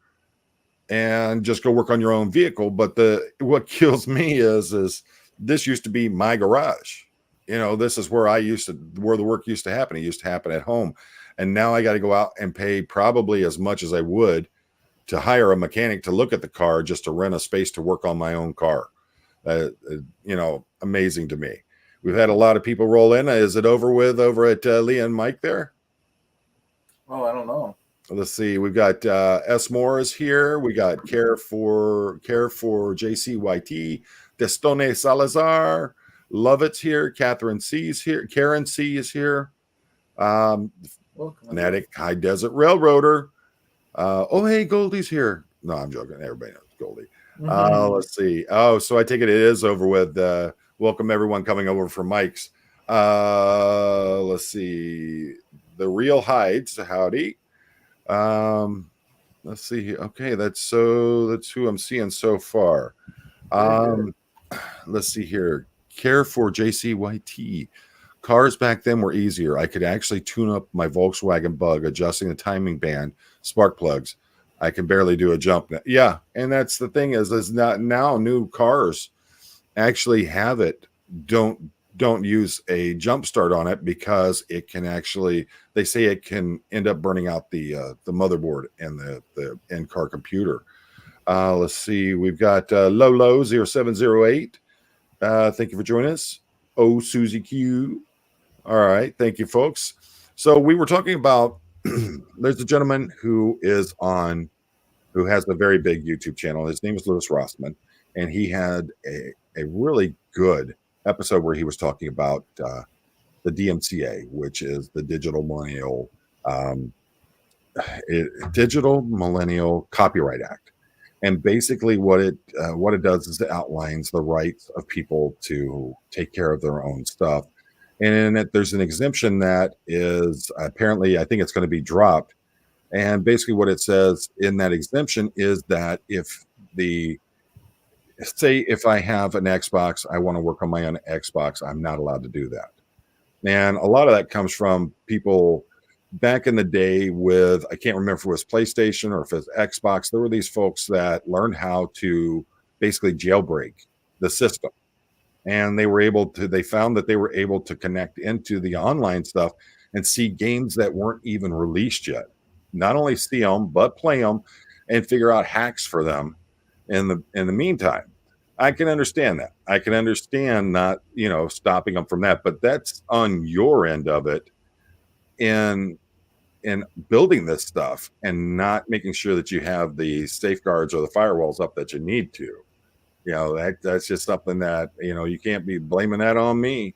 and just go work on your own vehicle. But what kills me is this used to be my garage. This is where where the work used to happen. It used to happen at home. And now I got to go out and pay probably as much as I would to hire a mechanic to look at the car just to rent a space to work on my own car. Amazing to me. We've had a lot of people roll in. Is it over at Leah and Mike there? Oh, I don't know. Let's see. We've got S. Moore is here. We got Care for JCYT. Destone Salazar. Lovett's here. Catherine C is here. Karen C is here. Fanatic High Desert Railroader. Hey, Goldie's here. No, I'm joking. Everybody knows Goldie. Let's see. Oh, so I take it is over with. Welcome everyone coming over for Mike's. Let's see. The Real Hides. Howdy. Let's see. Okay, that's who I'm seeing so far. Let's see here. Care for JCYT. Cars back then were easier. I could actually tune up my Volkswagen Bug, adjusting the timing band, spark plugs. I can barely do a jump. Yeah, and that's the thing is not now new cars actually have it. Don't use a jump start on it because it can actually, they say it can end up burning out the motherboard and the in-car computer. Let's see. We've got Lolo0708. Thank you for joining us. Oh, Susie Q. All right. Thank you, folks. So we were talking about, there's a gentleman who has a very big YouTube channel. His name is Louis Rossman, and he had a really good episode where he was talking about the DMCA, which is the Digital Millennial Copyright Act. And basically what it does is it outlines the rights of people to take care of their own stuff. And in it, there's an exemption that is apparently, I think it's going to be dropped. And basically what it says in that exemption is that if I have an Xbox, I want to work on my own Xbox, I'm not allowed to do that. And a lot of that comes from people back in the day with, I can't remember if it was PlayStation or if it was Xbox. There were these folks that learned how to basically jailbreak the system. And they found that they were able to connect into the online stuff and see games that weren't even released yet. Not only see them, but play them and figure out hacks for them in the meantime. I can understand that. I can understand not, stopping them from that, but that's on your end of it in building this stuff and not making sure that you have the safeguards or the firewalls up that you need to. That's just something that, you can't be blaming that on me.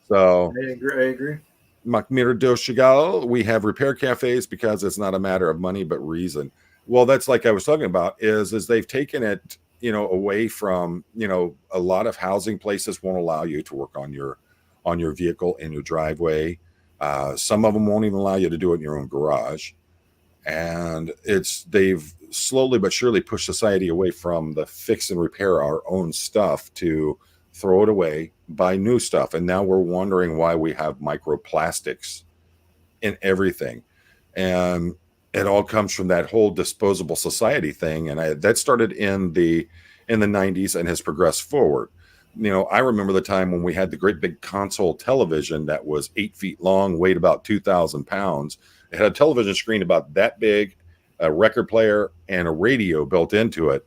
So I agree. Makmir Doshigal, we have repair cafes because it's not a matter of money, but reason. Well, that's like I was talking about is they've taken it, away from, a lot of housing places won't allow you to work on your vehicle in your driveway. Some of them won't even allow you to do it in your own garage. And they've slowly but surely pushed society away from the fix and repair our own stuff to throw it away, buy new stuff. And now we're wondering why we have microplastics in everything. And it all comes from that whole disposable society thing. And that started in the 90s and has progressed forward. I remember the time when we had the great big console television that was 8 feet long, weighed about 2,000 pounds. It had a television screen about that big, a record player, and a radio built into it.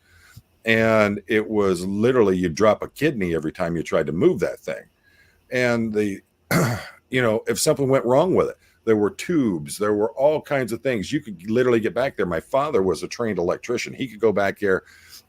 And it was literally, you'd drop a kidney every time you tried to move that thing. And if something went wrong with it, there were tubes, there were all kinds of things. You could literally get back there. My father was a trained electrician. He could go back there.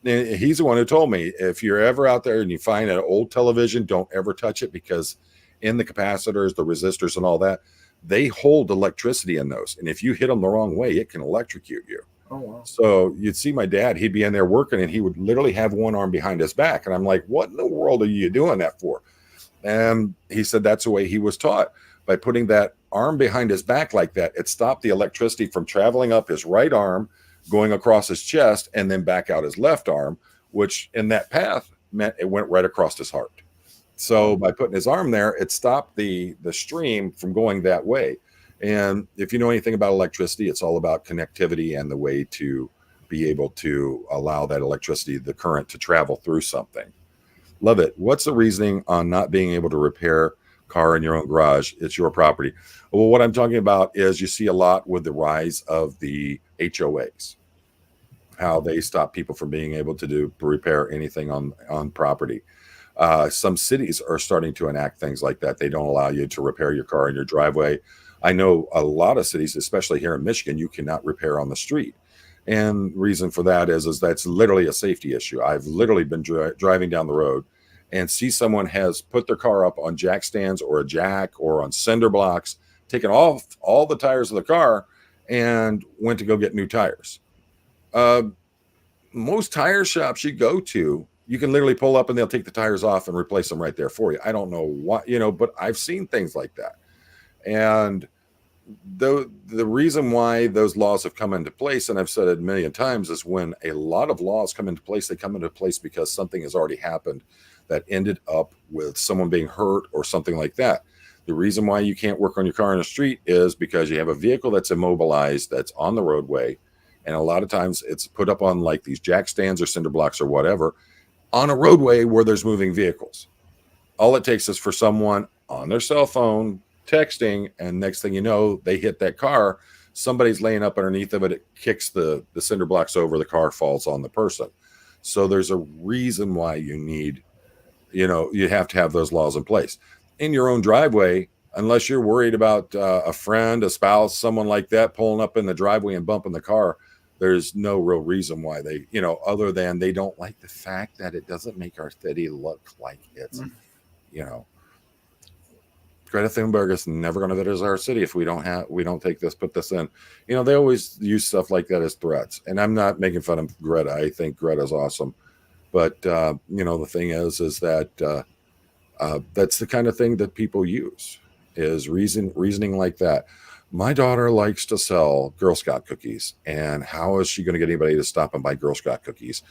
And he's the one who told me, if you're ever out there and you find an old television, don't ever touch it, because in the capacitors, the resistors and all that, they hold electricity in those. And if you hit them the wrong way, it can electrocute you. Oh, wow. So you'd see my dad, he'd be in there working and he would literally have one arm behind his back. And I'm like, what in the world are you doing that for? And he said that's the way he was taught. By putting that arm behind his back like that, it stopped the electricity from traveling up his right arm, going across his chest, and then back out his left arm, which in that path, meant it went right across his heart. So by putting his arm there, it stopped the stream from going that way. And if you know anything about electricity, it's all about connectivity and the way to be able to allow that electricity, the current, to travel through something. Love it. What's the reasoning on not being able to repair car in your own garage? It's your property. Well, what I'm talking about is you see a lot with the rise of the HOAs, how they stop people from being able to repair anything on property. Some cities are starting to enact things like that. They don't allow you to repair your car in your driveway. I know a lot of cities, especially here in Michigan, you cannot repair on the street. And reason for that is that's literally a safety issue. I've literally been driving down the road and see someone has put their car up on jack stands or a jack or on cinder blocks, taken off all the tires of the car and went to go get new tires. Most tire shops you go to, you can literally pull up and they'll take the tires off and replace them right there for you. I don't know what, but I've seen things like that. And the reason why those laws have come into place, and I've said it a million times, is when a lot of laws come into place, they come into place because something has already happened that ended up with someone being hurt or something like that. The reason why you can't work on your car in the street is because you have a vehicle that's immobilized, that's on the roadway. And a lot of times it's put up on like these jack stands or cinder blocks or whatever on a roadway where there's moving vehicles. All it takes is for someone on their cell phone texting, and next thing you know, they hit that car. Somebody's laying up underneath of it. It kicks the cinder blocks over. The car falls on the person. So there's a reason why you need, you have to have those laws in place in your own driveway, unless you're worried about a friend, a spouse, someone like that pulling up in the driveway and bumping the car. There's no real reason why they, other than they don't like the fact that it doesn't make our city look like it's, Greta Thunberg is never going to visit our city if we don't put this in. They always use stuff like that as threats. And I'm not making fun of Greta. I think Greta's awesome. But, the thing is that that's the kind of thing that people use, is reasoning like that. My daughter likes to sell Girl Scout cookies. And how is she going to get anybody to stop and buy Girl Scout cookies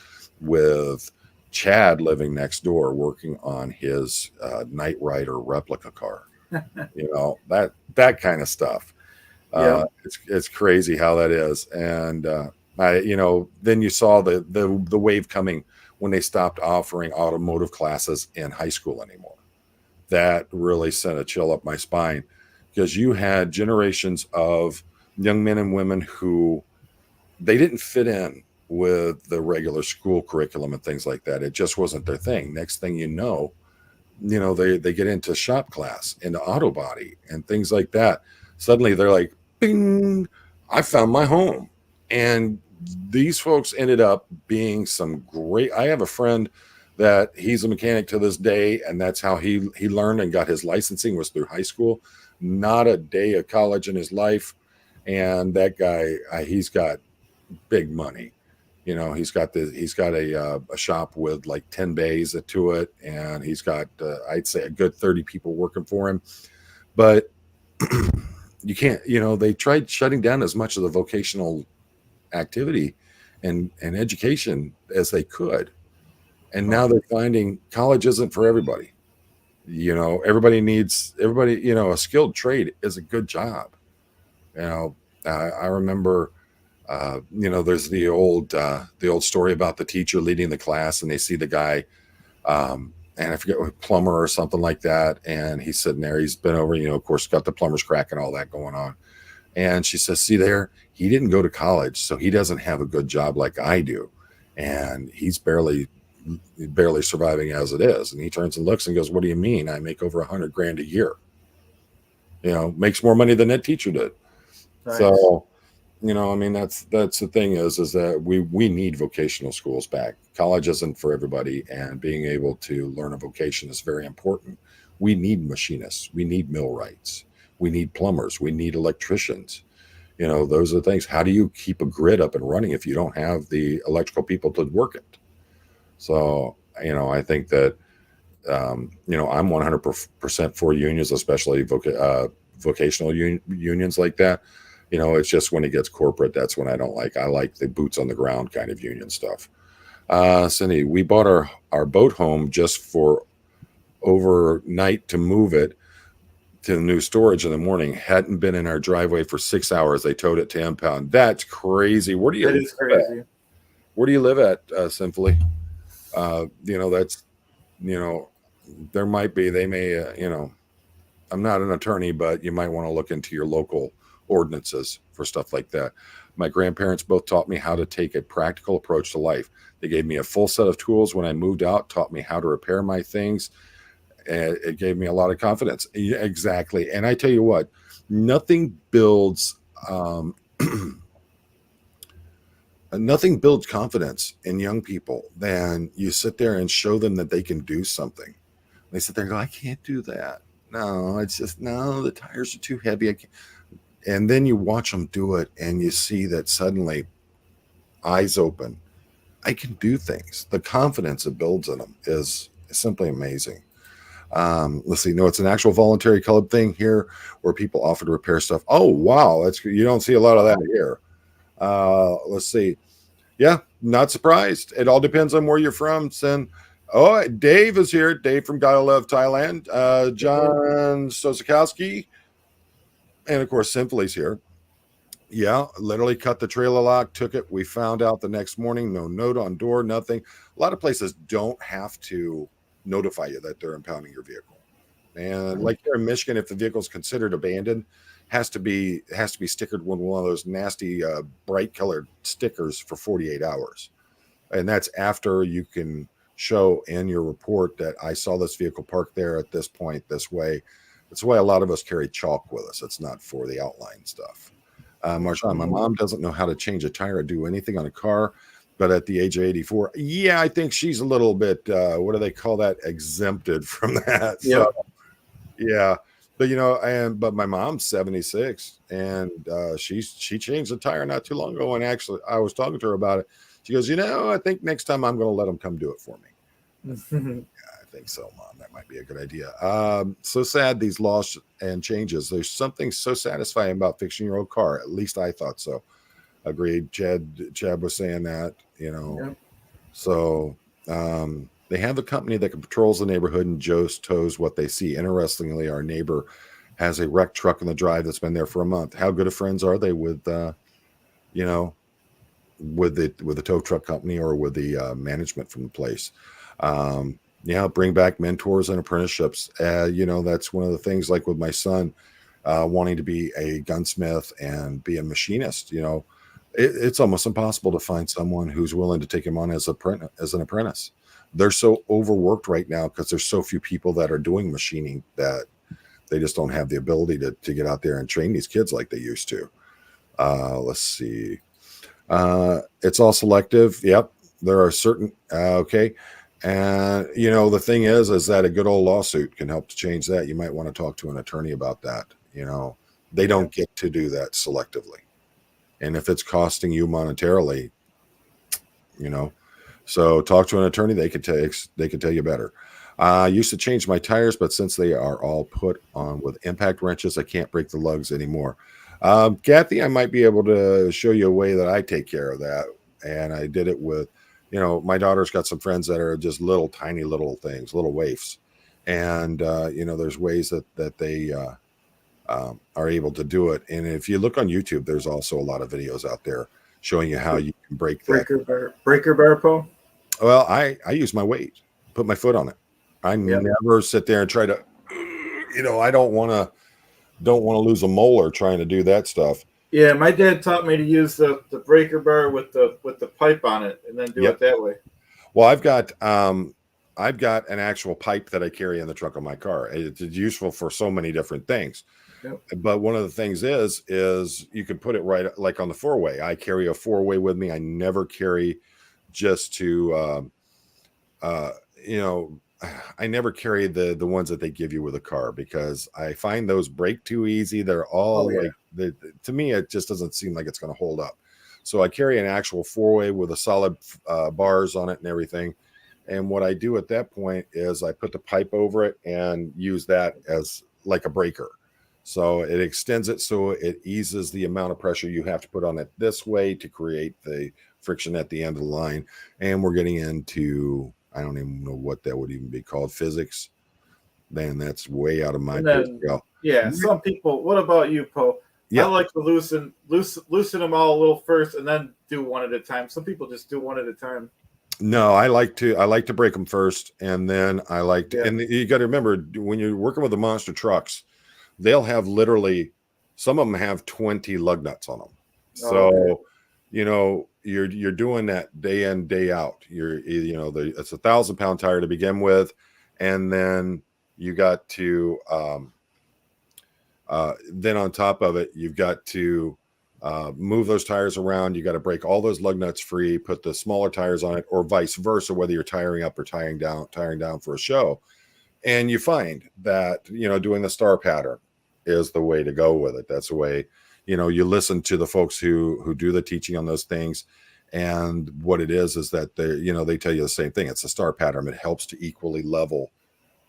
with Chad living next door working on his Knight Rider replica car? That kind of stuff. Yeah. It's crazy how that is. And then you saw the wave coming when they stopped offering automotive classes in high school anymore. That really sent a chill up my spine, because you had generations of young men and women who they didn't fit in with the regular school curriculum and things like that. It just wasn't their thing. Next thing you know, they get into shop class, into auto body and things like that. Suddenly they're like, bing, I found my home. And these folks ended up being some great, I have a friend that he's a mechanic to this day. And that's how he learned and got his licensing, was through high school, not a day of college in his life. And that guy, he's got big money. He's got a shop with like 10 bays to it, and he's got I'd say a good 30 people working for him. But you can't, they tried shutting down as much of the vocational activity and education as they could, and now they're finding college isn't for everybody. Everybody, a skilled trade is a good job. I remember. There's the old story about the teacher leading the class, and they see the guy, and I forget what, plumber or something like that. And he's sitting there, he's been over, of course, got the plumber's crack and all that going on. And she says, see there, he didn't go to college, so he doesn't have a good job like I do. And he's barely surviving as it is. And he turns and looks and goes, what do you mean? I make over $100,000 a year, makes more money than that teacher did. Nice. So, that's the thing is that we need vocational schools back. College isn't for everybody, and being able to learn a vocation is very important. We need machinists. We need millwrights. We need plumbers. We need electricians. Those are the things. How do you keep a grid up and running if you don't have the electrical people to work it? So, I think that, I'm 100% for unions, especially vocational unions like that. It's just when it gets corporate, that's when I don't like. I like the boots on the ground kind of union stuff. Cindy, we bought our boat home just for overnight to move it to the new storage in the morning. Hadn't been in our driveway for 6 hours. They towed it to impound. That's crazy. Where do you That is live at? crazy. Where do you live at, Sinfully? That's, there might be, they may, I'm not an attorney, but you might want to look into your local ordinances for stuff like that. My grandparents both taught me how to take a practical approach to life. They gave me a full set of tools when I moved out, taught me how to repair my things. And it gave me a lot of confidence. Yeah, exactly. And I tell you what, nothing builds nothing builds confidence in young people than you sit there and show them that they can do something. They sit there and go, I can't do that. No, it's just, no, the tires are too heavy. I can't. And then you watch them do it and you see that suddenly eyes open. I can do things. The confidence it builds in them is simply amazing. Let's see. No, it's an actual voluntary club thing here where people offer to repair stuff. Oh, wow. That's, you don't see a lot of that here. Let's see. Yeah, not surprised. It all depends on where you're from. Oh, Dave is here. Dave from Gotta Love Thailand. John Sosakowski. And of course, Simply's here. Yeah, literally cut the trailer lock, took it. We found out the next morning, no note on door, nothing. A lot of places don't have to notify you that they're impounding your vehicle. And like here in Michigan, if the vehicle is considered abandoned, has to be stickered with one of those nasty bright colored stickers for 48 hours. And that's after you can show in your report that I saw this vehicle parked there at this point, this way. That's why a lot of us carry chalk with us. It's not for the outline stuff. Marshawn, my mom doesn't know how to change a tire or do anything on a car, but at the age of 84, yeah, I think she's a little bit, what do they call that? Exempted from that. Yeah. So, yeah. But but my mom's 76 and she changed the tire not too long ago. And actually I was talking to her about it. She goes, I think next time I'm going to let them come do it for me. I think so, Mom. That might be a good idea. So sad, these laws and changes. There's something so satisfying about fixing your old car. At least I thought so. Agreed. Chad was saying that, Yeah. So they have a company that patrols the neighborhood and Joe tows what they see. Interestingly, our neighbor has a wrecked truck in the drive that's been there for a month. How good of friends are they with the tow truck company or with the management from the place? Bring back mentors and apprenticeships. That's one of the things, like with my son wanting to be a gunsmith and be a machinist. It's almost impossible to find someone who's willing to take him on as an apprentice. They're so overworked right now because there's so few people that are doing machining that they just don't have the ability to get out there and train these kids like they used to. Let's see. It's all selective. Yep. There are certain, okay. And, the thing is that a good old lawsuit can help to change that. You might want to talk to an attorney about that. They don't get to do that selectively. And if it's costing you monetarily, so talk to an attorney. They could tell you better. I used to change my tires, but since they are all put on with impact wrenches, I can't break the lugs anymore. Kathy, I might be able to show you a way that I take care of that. And I did it with, my daughter's got some friends that are just little, tiny little things, little waifs. And, there's ways that they are able to do it. And if you look on YouTube, there's also a lot of videos out there showing you how you can break that. Breaker bar pull? Well, I use my weight, put my foot on it. I never sit there and try to, I don't want to lose a molar trying to do that stuff. Yeah, my dad taught me to use the breaker bar with the pipe on it and then do it that way. Well, I've got an actual pipe that I carry in the trunk of my car. It's useful for so many different things. Yep. But one of the things is you can put it right like on the 4-way. I carry a 4-way with me. I never carry just to I never carry the ones that they give you with a car because I find those break too easy. They're all to me, it just doesn't seem like it's going to hold up. So I carry an actual 4-way with a solid bars on it and everything. And what I do at that point is I put the pipe over it and use that as like a breaker. So it extends it so it eases the amount of pressure you have to put on it this way to create the friction at the end of the line, and we're getting into, I don't even know what that would even be called, physics. Man, that's way out of my pay scale. Yeah, some people. What about you, Poe? Yeah. I like to loosen them all a little first, and then do one at a time. Some people just do one at a time. No, I like to break them first, and then I like to, and you got to remember when you're working with the monster trucks, they'll have literally, some of them have 20 lug nuts on them. So, you know, you're doing that day in, day out. It's 1,000-pound tire to begin with, and then you got to then on top of it, you've got to move those tires around. You got to break all those lug nuts free, put the smaller tires on it, or vice versa, whether you're tiring up or tiring down for a show. And you find that, doing the star pattern is the way to go with it. That's the way, you listen to the folks who do the teaching on those things. And what it is that they tell you the same thing. It's a star pattern. It helps to equally level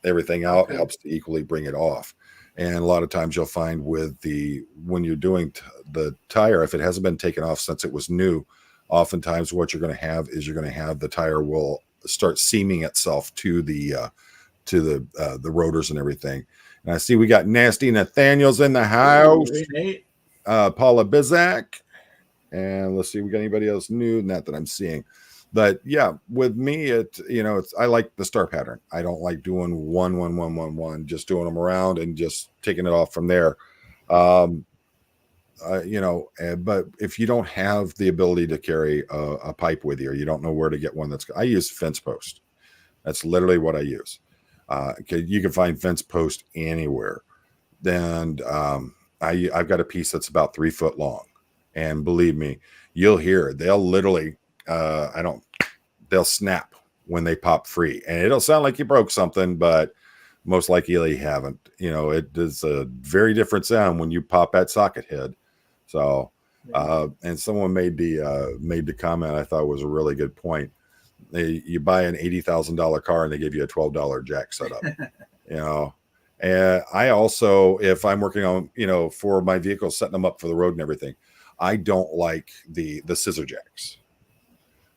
everything out. Okay. It helps to equally bring it off. And a lot of times you'll find when you're doing the tire, if it hasn't been taken off since it was new, oftentimes what you're going to have is the tire will start seaming itself to the rotors and everything. And I see we got Nasty Nathaniel's in the house. Paula Bizak. And let's see, we got anybody else new? Not that I'm seeing. But yeah, with me, I like the star pattern. I don't like doing one, just doing them around and just taking it off from there. But if you don't have the ability to carry a pipe with you, or you don't know where to get one, I use fence post. That's literally what I use. You can find fence post anywhere. Then I've got a piece that's about 3 foot long, and believe me, you'll hear it. They'll literally. They'll snap when they pop free, and it'll sound like you broke something, but most likely you haven't. It is a very different sound when you pop that socket head. So, and someone made the comment I thought was a really good point. You buy an $80,000 car and they give you a $12 jack setup, and I also, if I'm working on, for my vehicle, setting them up for the road and everything, I don't like the scissor jacks.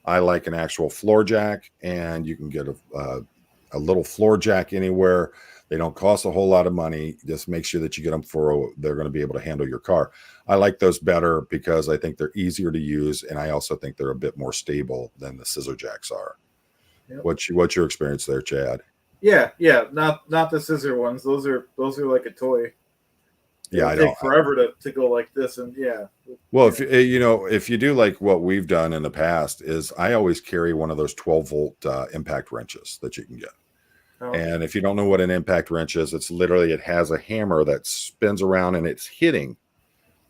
I like an actual floor jack, and you can get a little floor jack anywhere. They don't cost a whole lot of money. Just make sure that you get them they're going to be able to handle your car. I like those better because I think they're easier to use, and I also think they're a bit more stable than the scissor jacks are. Yep. What's your experience there, Chad? Yeah, not the scissor ones. Those are like a toy. Yeah, I take forever to go like this, and yeah. Well, if you do like what we've done in the past, is I always carry one of those 12-volt impact wrenches that you can get. Oh. And if you don't know what an impact wrench is, it has a hammer that spins around and it's hitting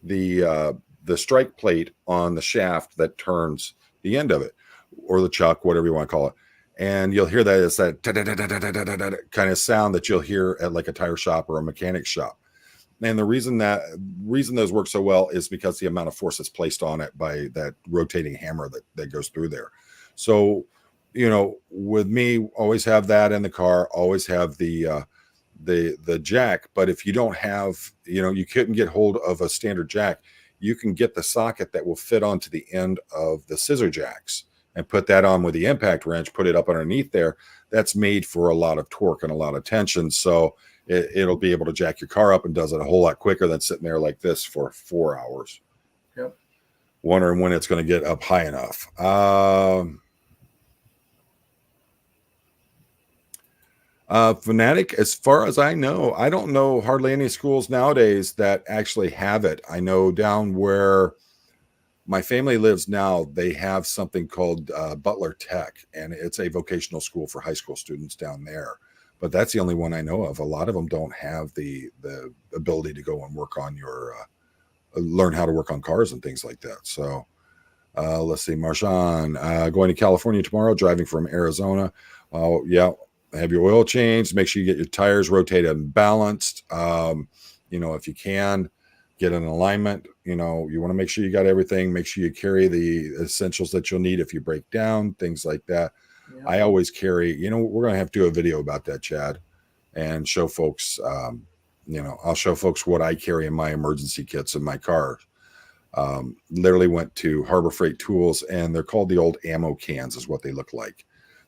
the strike plate on the shaft that turns the end of it, or the chuck, whatever you want to call it. And you'll hear that it's that kind of sound that you'll hear at like a tire shop or a mechanic shop. And the reason those work so well is because the amount of force that's placed on it by that rotating hammer that goes through there. So, with me, always have that in the car, always have the jack. But if you don't have, you couldn't get hold of a standard jack, you can get the socket that will fit onto the end of the scissor jacks and put that on with the impact wrench, put it up underneath there. That's made for a lot of torque and a lot of tension. So it'll be able to jack your car up, and does it a whole lot quicker than sitting there like this for 4 hours. Yep. Wondering when it's going to get up high enough. Fanatic, as far as I know, I don't know hardly any schools nowadays that actually have it. I know down where my family lives now, they have something called Butler Tech, and it's a vocational school for high school students down there. But that's the only one I know of. A lot of them don't have the ability to go and work on learn how to work on cars and things like that. So let's see, Marshawn, going to California tomorrow, driving from Arizona. Yeah, have your oil changed. Make sure you get your tires rotated and balanced. If you can, get an alignment. You want to make sure you got everything. Make sure you carry the essentials that you'll need if you break down, things like that. Yeah. I always carry, we're going to have to do a video about that, Chad, and show folks, I'll show folks what I carry in my emergency kits in my car. Literally went to Harbor Freight Tools, and they're called the old ammo cans is what they look like.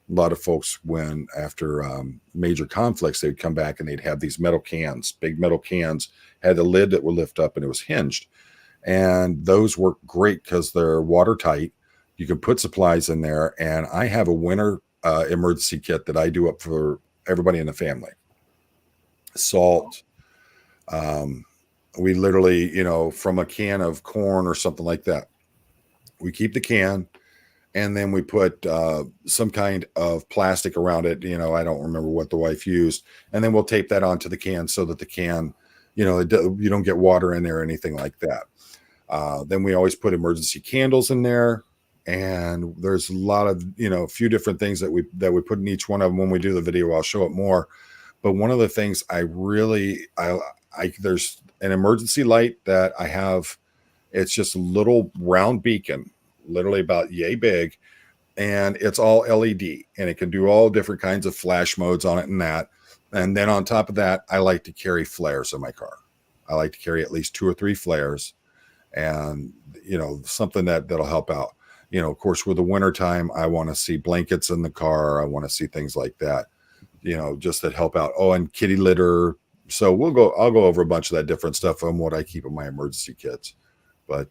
A lot of folks, when after major conflicts, they'd come back and they'd have these metal cans, big metal cans, had a lid that would lift up and it was hinged. And those work great because they're watertight. You can put supplies in there. And I have a winter emergency kit that I do up for everybody in the family. Salt. We literally, from a can of corn or something like that, we keep the can. And then we put some kind of plastic around it. I don't remember what the wife used. And then we'll tape that onto the can so that the can, you don't get water in there or anything like that. Then we always put emergency candles in there. And there's a lot of, a few different things that we put in each one of them. When we do the video, I'll show it more. But one of the things there's an emergency light that I have. It's just a little round beacon, literally about yay big, and it's all LED, and it can do all different kinds of flash modes on it and that. And then on top of that, I like to carry flares in my car. I like to carry at least 2 or 3 flares, and something that'll help out. Of course, with the winter time, I want to see blankets in the car. I want to see things like that, just that help out. Oh, and kitty litter. So I'll go over a bunch of that different stuff on what I keep in my emergency kits. But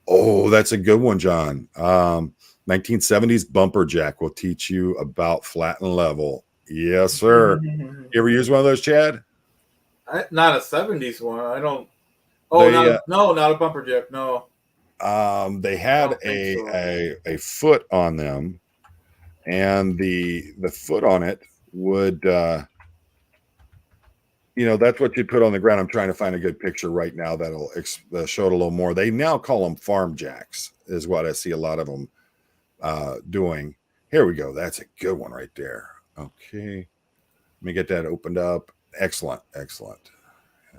oh, that's a good one, John. 1970s bumper jack will teach you about flat and level. Yes, sir. You ever use one of those, Chad? Not a 70s one. I don't. Oh, not a bumper jack. No. They had a foot on them, and the foot on it would that's what you put on the ground. I'm trying to find a good picture right now that'll show it a little more. They now call them farm jacks is what I see a lot of them doing. Here we go. That's a good one right there. Okay. Let me get that opened up. Excellent.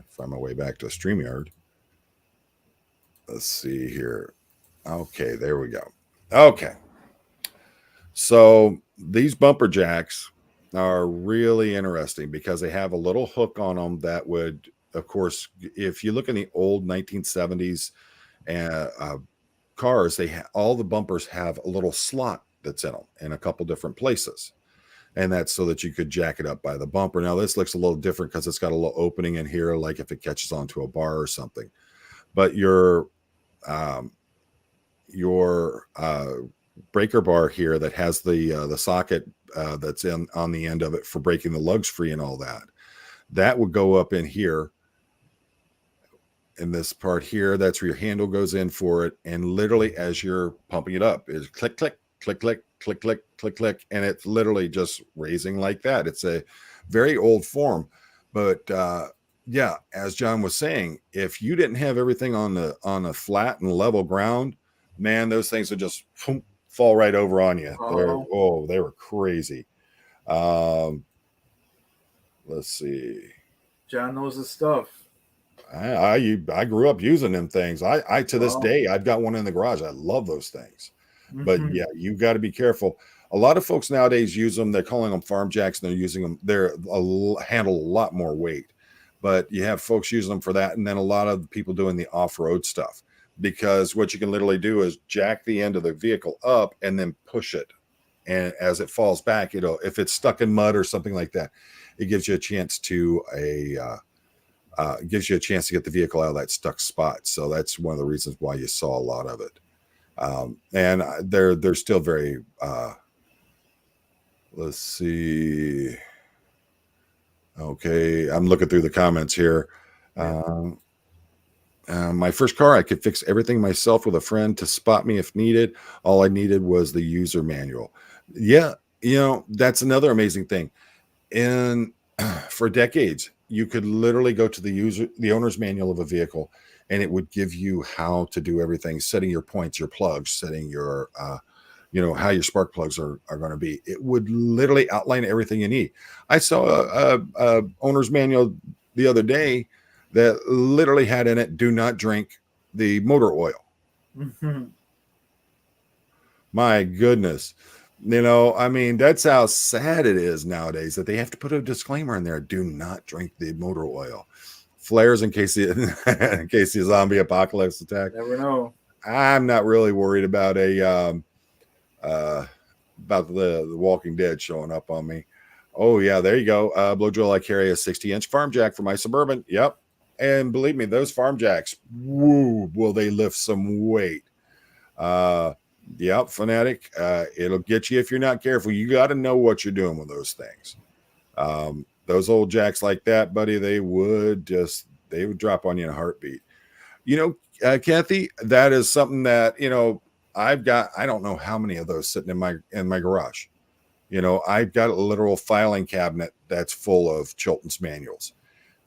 Find my way back to StreamYard. Let's see here. Okay, there we go. Okay. So these bumper jacks are really interesting because they have a little hook on them that would, of course, if you look in the old 1970s cars, all the bumpers have a little slot that's in them in a couple different places. And that's so that you could jack it up by the bumper. Now, this looks a little different because it's got a little opening in here, like if it catches onto a bar or something. But your breaker bar here that has the socket that's on the end of it for breaking the lugs free and all that would go up in here. In this part here, that's where your handle goes in for it. And literally as you're pumping it up is click, click, click, click, click, click, click, click. And it's literally just raising like that. It's a very old form, but yeah, as John was saying, if you didn't have everything on the flat and level ground, man, those things would just fall right over on you. They were crazy. Let's see. John knows his stuff. I grew up using them things. I to this day, I've got one in the garage. I love those things. But yeah, you got to be careful. A lot of folks nowadays use them. They're calling them farm jacks. And they're using them. Handle a lot more weight. But you have folks using them for that. And then a lot of people doing the off-road stuff. Because what you can literally do is jack the end of the vehicle up and then push it. And as it falls back, if it's stuck in mud or something like that, it gives you a chance to get the vehicle out of that stuck spot. So that's one of the reasons why you saw a lot of it. And they're still very, let's see. Okay. I'm looking through the comments here. My first car, I could fix everything myself with a friend to spot me if needed. All I needed was the user manual. Yeah. That's another amazing thing. For decades, you could literally go to the owner's manual of a vehicle, and it would give you how to do everything, setting your points, your plugs, setting your, how your spark plugs are going to be. It would literally outline everything you need. I saw a owner's manual the other day that literally had in it, do not drink the motor oil. My goodness. That's how sad it is nowadays that they have to put a disclaimer in there. Do not drink the motor oil. flares in case in case the zombie apocalypse attack. Never know. I'm not really worried about about the Walking Dead showing up on me. Oh yeah, there you go. Blow drill. I carry a 60-inch farm jack for my Suburban. Yep, and believe me, those farm jacks, woo, will they lift some weight? Yep, Fanatic. It'll get you if you're not careful. You got to know what you're doing with those things. Those old jacks like that, buddy, they would drop on you in a heartbeat. Kathy, that is something that I don't know how many of those sitting in my garage. I've got a literal filing cabinet that's full of Chilton's manuals,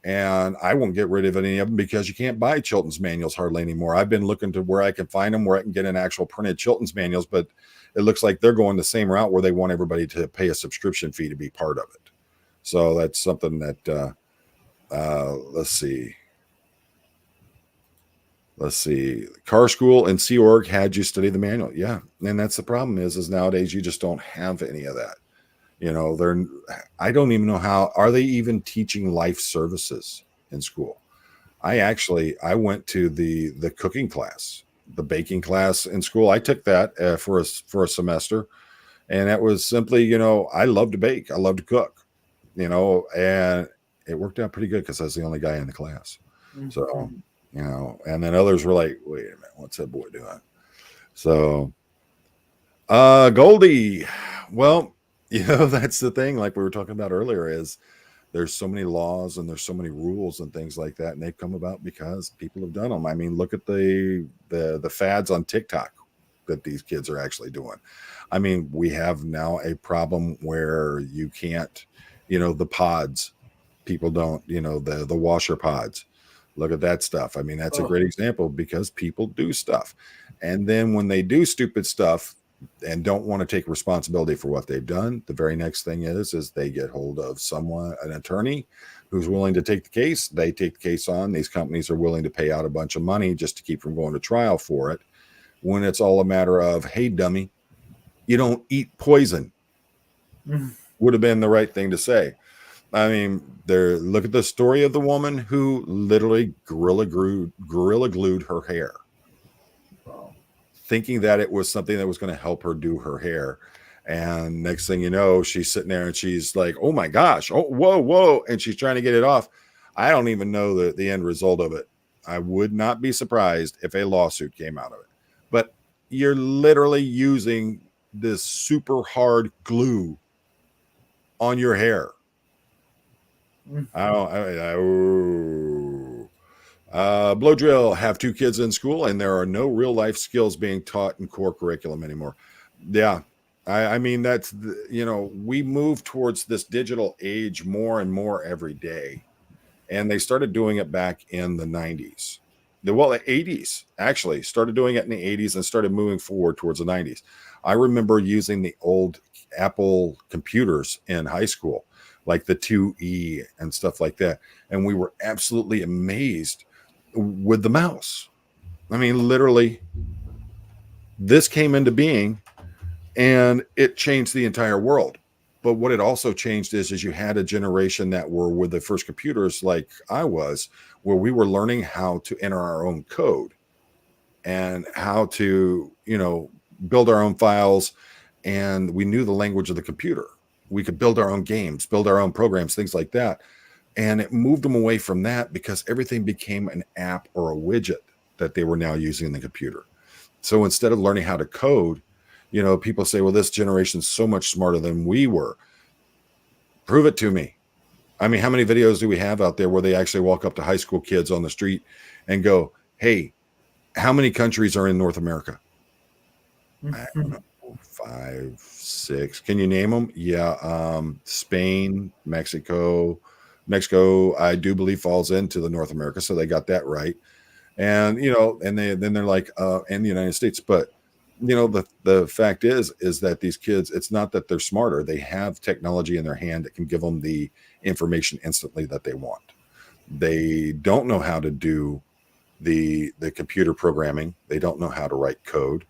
and I won't get rid of any of them because you can't buy Chilton's manuals hardly anymore. I've been looking to where I can find them, where I can get an actual printed Chilton's manuals, but it looks like they're going the same route where they want everybody to pay a subscription fee to be part of it. So that's something that, let's see. Car School and Sea Org had you study the manual. Yeah. And that's the problem is nowadays you just don't have any of that. I don't even know are they even teaching life services in school? I went to the cooking class, the baking class in school. I took that for a semester, and that was simply, I love to bake. I love to cook, and it worked out pretty good because I was the only guy in the class. Mm-hmm. So, and then others were like, wait a minute, what's that boy doing? So, Goldie, well, that's the thing, like we were talking about earlier, is there's so many laws and there's so many rules and things like that, and they've come about because people have done them. I mean, look at the fads on TikTok that these kids are actually doing. I mean, we have now a problem where you can't, the pods, people don't, the washer pods. Look at that stuff. I mean, that's a great example because people do stuff. And then when they do stupid stuff and don't want to take responsibility for what they've done, the very next thing is they get hold of an attorney who's willing to take the case. They take the case on. These companies are willing to pay out a bunch of money just to keep from going to trial for it. When it's all a matter of, hey, dummy, you don't eat poison, would have been the right thing to say. I mean, look at the story of the woman who literally gorilla glued her hair, thinking that it was something that was going to help her do her hair. And next thing you know, she's sitting there and she's like, oh my gosh, oh, whoa. And she's trying to get it off. I don't even know the end result of it. I would not be surprised if a lawsuit came out of it. But you're literally using this super hard glue on your hair. Blow drill, have 2 kids in school and there are no real life skills being taught in core curriculum anymore. Yeah. I mean, that's, we move towards this digital age more and more every day. And they started doing it back in the 90s. The 80s actually started doing it in the 80s and started moving forward towards the 90s. I remember using the old Apple computers in high school, like the 2E and stuff like that. And we were absolutely amazed with the mouse. I mean, literally, this came into being and it changed the entire world. But what it also changed is you had a generation that were with the first computers like I was, where we were learning how to enter our own code and how to, build our own files. And we knew the language of the computer. We could build our own games, build our own programs, things like that. And it moved them away from that because everything became an app or a widget that they were now using in the computer. So instead of learning how to code, people say, well, this generation's so much smarter than we were. Prove it to me. I mean, how many videos do we have out there where they actually walk up to high school kids on the street and go, hey, how many countries are in North America? I don't know, 5, 6. Can you name them? Yeah. Spain, Mexico, I do believe falls into the North America. So they got that right. And, and they're like, and the United States, but the fact is that these kids, it's not that they're smarter. They have technology in their hand that can give them the information instantly that they want. They don't know how to do the computer programming. They don't know how to write code,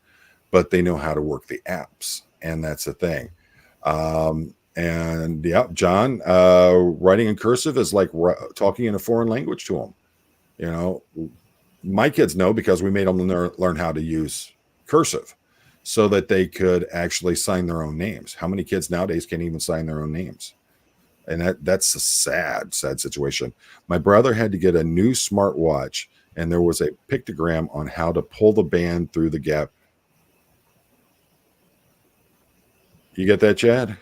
but they know how to work the apps. And that's the thing. And yeah, John, writing in cursive is like talking in a foreign language to them. You know, my kids know because we made them learn how to use cursive so that they could actually sign their own names. How many kids nowadays can't even sign their own names? And that's a sad situation. My brother had to get a new smartwatch, and there was a pictogram on how to pull the band through the gap. You get that, Chad?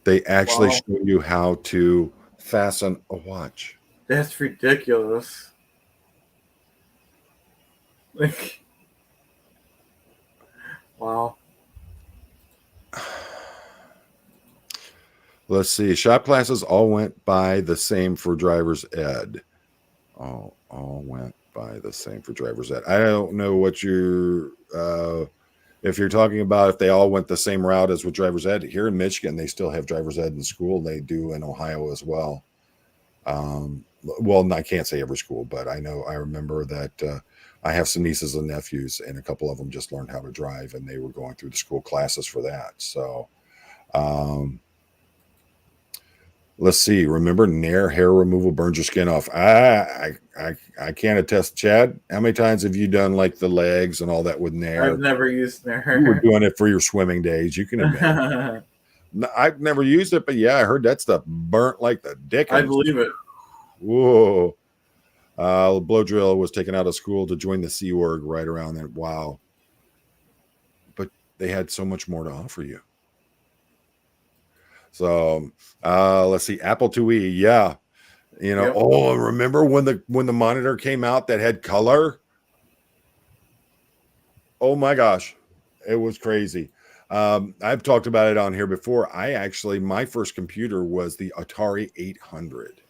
They actually show you how to fasten a watch. That's ridiculous. Like, wow. Let's see. Shop classes all went by the same for driver's ed. All went by the same for driver's ed. I don't know what you're if you're talking about if they all went the same route as with driver's ed. Here in Michigan, they still have driver's ed in school. They do in Ohio as well. Well, I can't say every school, but I remember that I have some nieces and nephews, and a couple of them just learned how to drive, and they were going through the school classes for that. So, let's see. Remember, Nair hair removal burns your skin off. I can't attest. Chad, how many times have you done like the legs and all that with Nair? I've never used Nair. You were doing it for your swimming days. You can admit. I've never used it, but yeah, I heard that stuff burnt like the dickens. I believe it. Whoa. Blow drill was taken out of school to join the Sea Org right around then. Wow. But they had so much more to offer you. So let's see. Apple IIe. Yeah. You know, yep. Remember when the monitor came out that had color? Oh my gosh. It was crazy. I've talked about it on here before. My first computer was the Atari 800.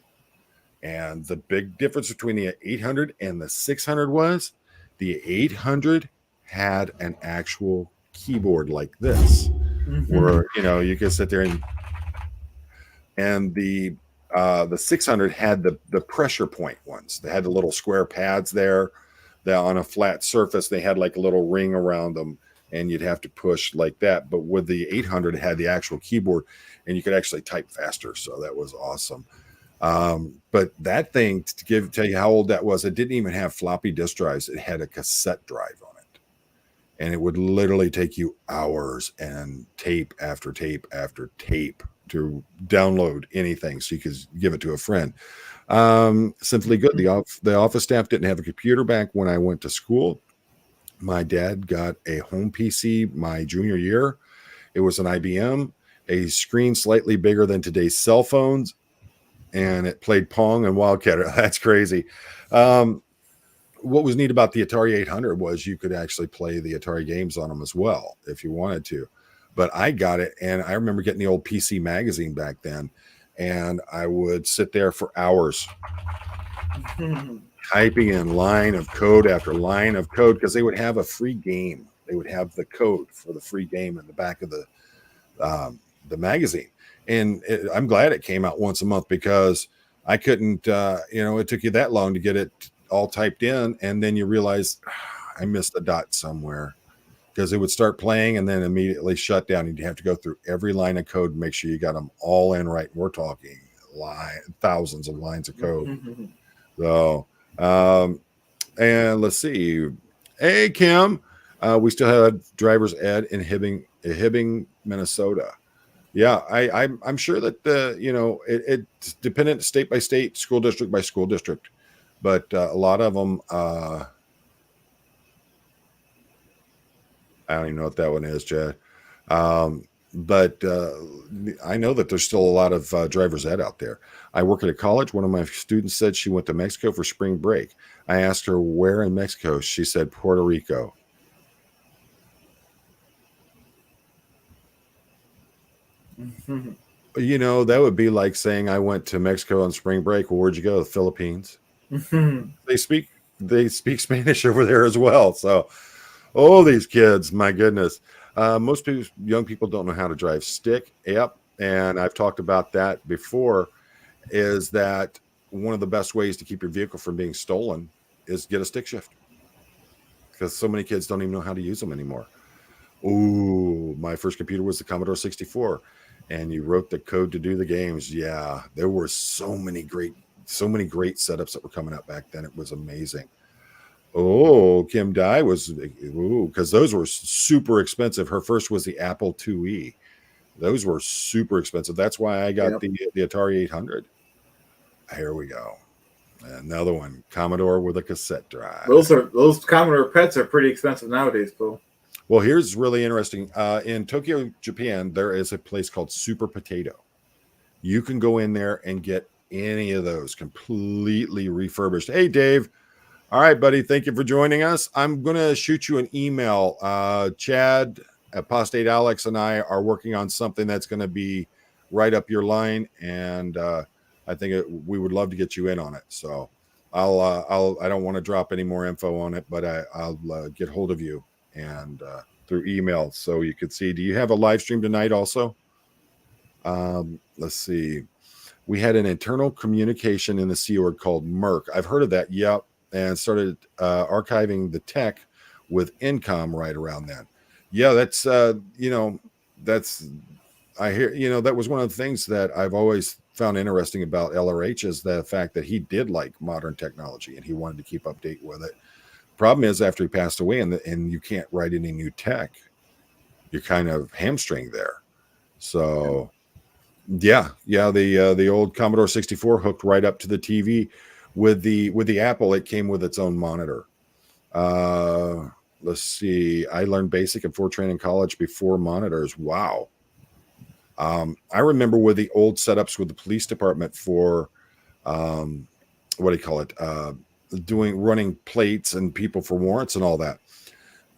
And the big difference between the 800 and the 600 was the 800 had an actual keyboard like this, where, you know, you could sit there and the 600 had the pressure point ones. They had the little square pads there that on a flat surface, they had like a little ring around them, and you'd have to push like that. But with the 800, it had the actual keyboard, and you could actually type faster. So that was awesome. But that thing, to tell you how old that was, it didn't even have floppy disk drives. It had a cassette drive on it, and it would literally take you hours and tape after tape after tape to download anything so you could give it to a friend. Simply good. The office staff didn't have a computer back when I went to school. My dad got a home PC my junior year. It was an IBM, a screen slightly bigger than today's cell phones, and it played Pong and Wildcat. That's crazy. What was neat about the Atari 800 was you could actually play the Atari games on them as well if you wanted to. But I got it, and I remember getting the old PC magazine back then, and I would sit there for hours typing in line of code after line of code because they would have a free game. They would have the code for the free game in the back of the magazine. And I'm glad it came out once a month because I couldn't, it took you that long to get it all typed in. And then you realize I missed a dot somewhere because it would start playing and then immediately shut down. You'd have to go through every line of code and make sure you got them all in right. We're talking thousands of lines of code. So, and let's see. Hey, Kim, we still have driver's ed in Hibbing, Minnesota. Yeah, I'm sure that it's dependent state by state, school district by school district, but a lot of them, I don't even know what that one is, Chad. But I know that there's still a lot of driver's ed out there. I work at a college. One of my students said she went to Mexico for spring break. I asked her where in Mexico. She said Puerto Rico. You know, that would be like saying I went to Mexico on spring break. Well, where'd you go? The Philippines. They speak Spanish over there as well. So, these kids, my goodness. Most young people don't know how to drive stick. Yep. And I've talked about that before, is that one of the best ways to keep your vehicle from being stolen is get a stick shift. Because so many kids don't even know how to use them anymore. Ooh, my first computer was the Commodore 64. and you wrote the code to do the games. Yeah, there were so many great setups that were coming out back then. It was amazing. Oh, Kim Dye was, because those were super expensive. Her first was the Apple IIe. Those were super expensive. That's why I got the Atari 800. Here we go. Another one, Commodore with a cassette drive. Those Commodore PETs are pretty expensive nowadays, Bill. Well, here's really interesting. In Tokyo, Japan, there is a place called Super Potato. You can go in there and get any of those completely refurbished. Hey, Dave. All right, buddy. Thank you for joining us. I'm going to shoot you an email. Chad, Apostate Alex, and I are working on something that's going to be right up your line, and I think we would love to get you in on it. So I don't want to drop any more info on it, but I'll get hold of you and through email so you could see. Do you have a live stream tonight also? Let's see. We had an internal communication in the Sea Org called Merc. I've heard of that. Yep. And started archiving the tech with Incom right around then. Yeah, that's I hear, that was one of the things that I've always found interesting about LRH is the fact that he did like modern technology and he wanted to keep update with it. Problem is, after he passed away and you can't write any new tech, you're kind of hamstringed there. So the old Commodore 64 hooked right up to the TV. With the Apple, it came with its own monitor. Let's see. I learned BASIC and Fortran in college before monitors. Wow. I remember with the old setups with the police department for what do you call it? Running plates and people for warrants and all that.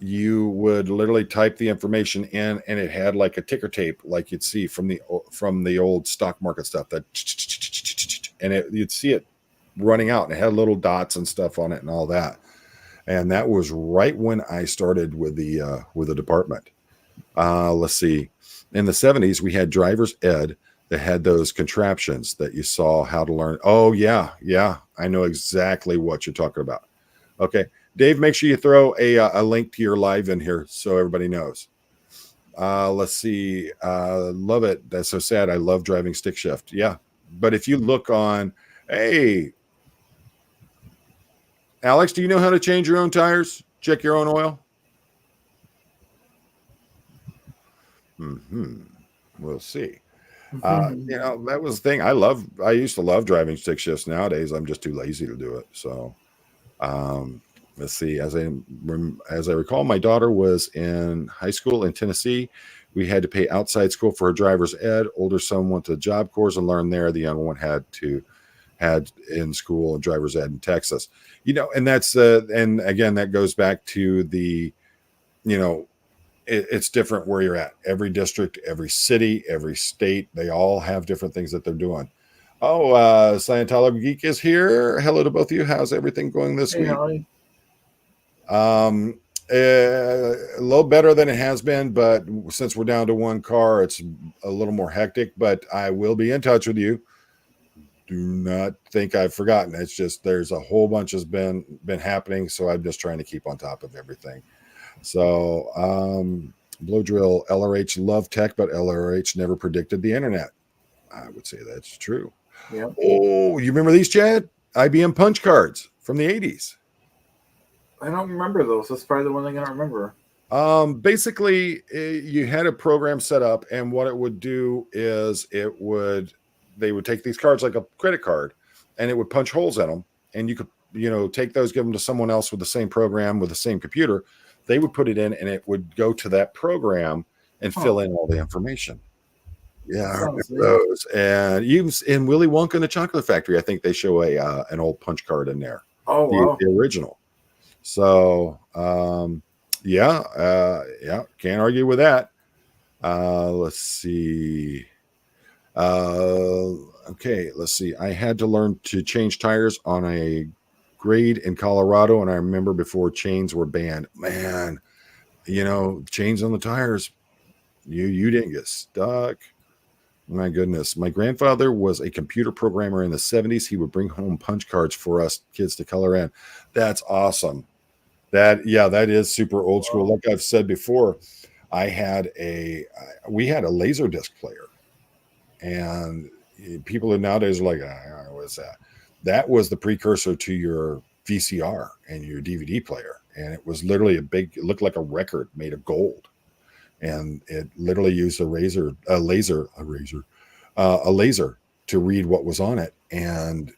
You would literally type the information in, and it had like a ticker tape, like you'd see from the old stock market stuff. You'd see it running out, and it had little dots and stuff on it and all that. And that was right when I started with the department. Let's see. In the 70s, we had driver's ed that had those contraptions that you saw how to learn. Oh, yeah. I know exactly what you're talking about. Okay. Dave, make sure you throw a link to your live in here so everybody knows. Let's see. Love it. That's so sad. I love driving stick shift. Yeah. But if you look on, hey, Alex, do you know how to change your own tires? Check your own oil? We'll see. That was the thing. I used to love driving stick shifts. Nowadays, I'm just too lazy to do it. So, let's see. As I recall, my daughter was in high school in Tennessee. We had to pay outside school for her driver's ed. Older son went to Job Corps and learned there. The younger one had in school and driver's ed in Texas. And that's and again, that goes back to the, it's different where you're at. Every district, every city, every state, they all have different things that they're doing. Oh, Scientology Geek is here. Hello to both of you. How's everything going this week? Holly. A little better than it has been, but since we're down to one car, it's a little more hectic, but I will be in touch with you. Do not think I've forgotten. It's just there's a whole bunch has been happening, so I'm just trying to keep on top of everything. So, Blow Drill, LRH loved tech, but LRH never predicted the internet. I would say that's true. Yeah. Oh, you remember these, Chad? IBM punch cards from the 80s. I don't remember those. That's probably the one thing I don't remember. Basically, you had a program set up, and what it would do is they would take these cards like a credit card, and it would punch holes in them, and you could, take those, give them to someone else with the same program, with the same computer. They would put it in, and it would go to that program and fill in all the information. Yeah, I remember those. And even in Willy Wonka and the Chocolate Factory, I think they show an old punch card in there. Oh, wow. The original. So, can't argue with that. Let's see. Okay, let's see. I had to learn to change tires on a grade in Colorado, and I remember before chains were banned. Man, chains on the tires. You didn't get stuck. My goodness. My grandfather was a computer programmer in the 70s. He would bring home punch cards for us kids to color in. That's awesome. That is super old school. Like I've said before, we had a laser disc player. And people nowadays are like, what's that? That was the precursor to your VCR and your DVD player. And it was literally it looked like a record made of gold. And it literally used a laser to read what was on it. And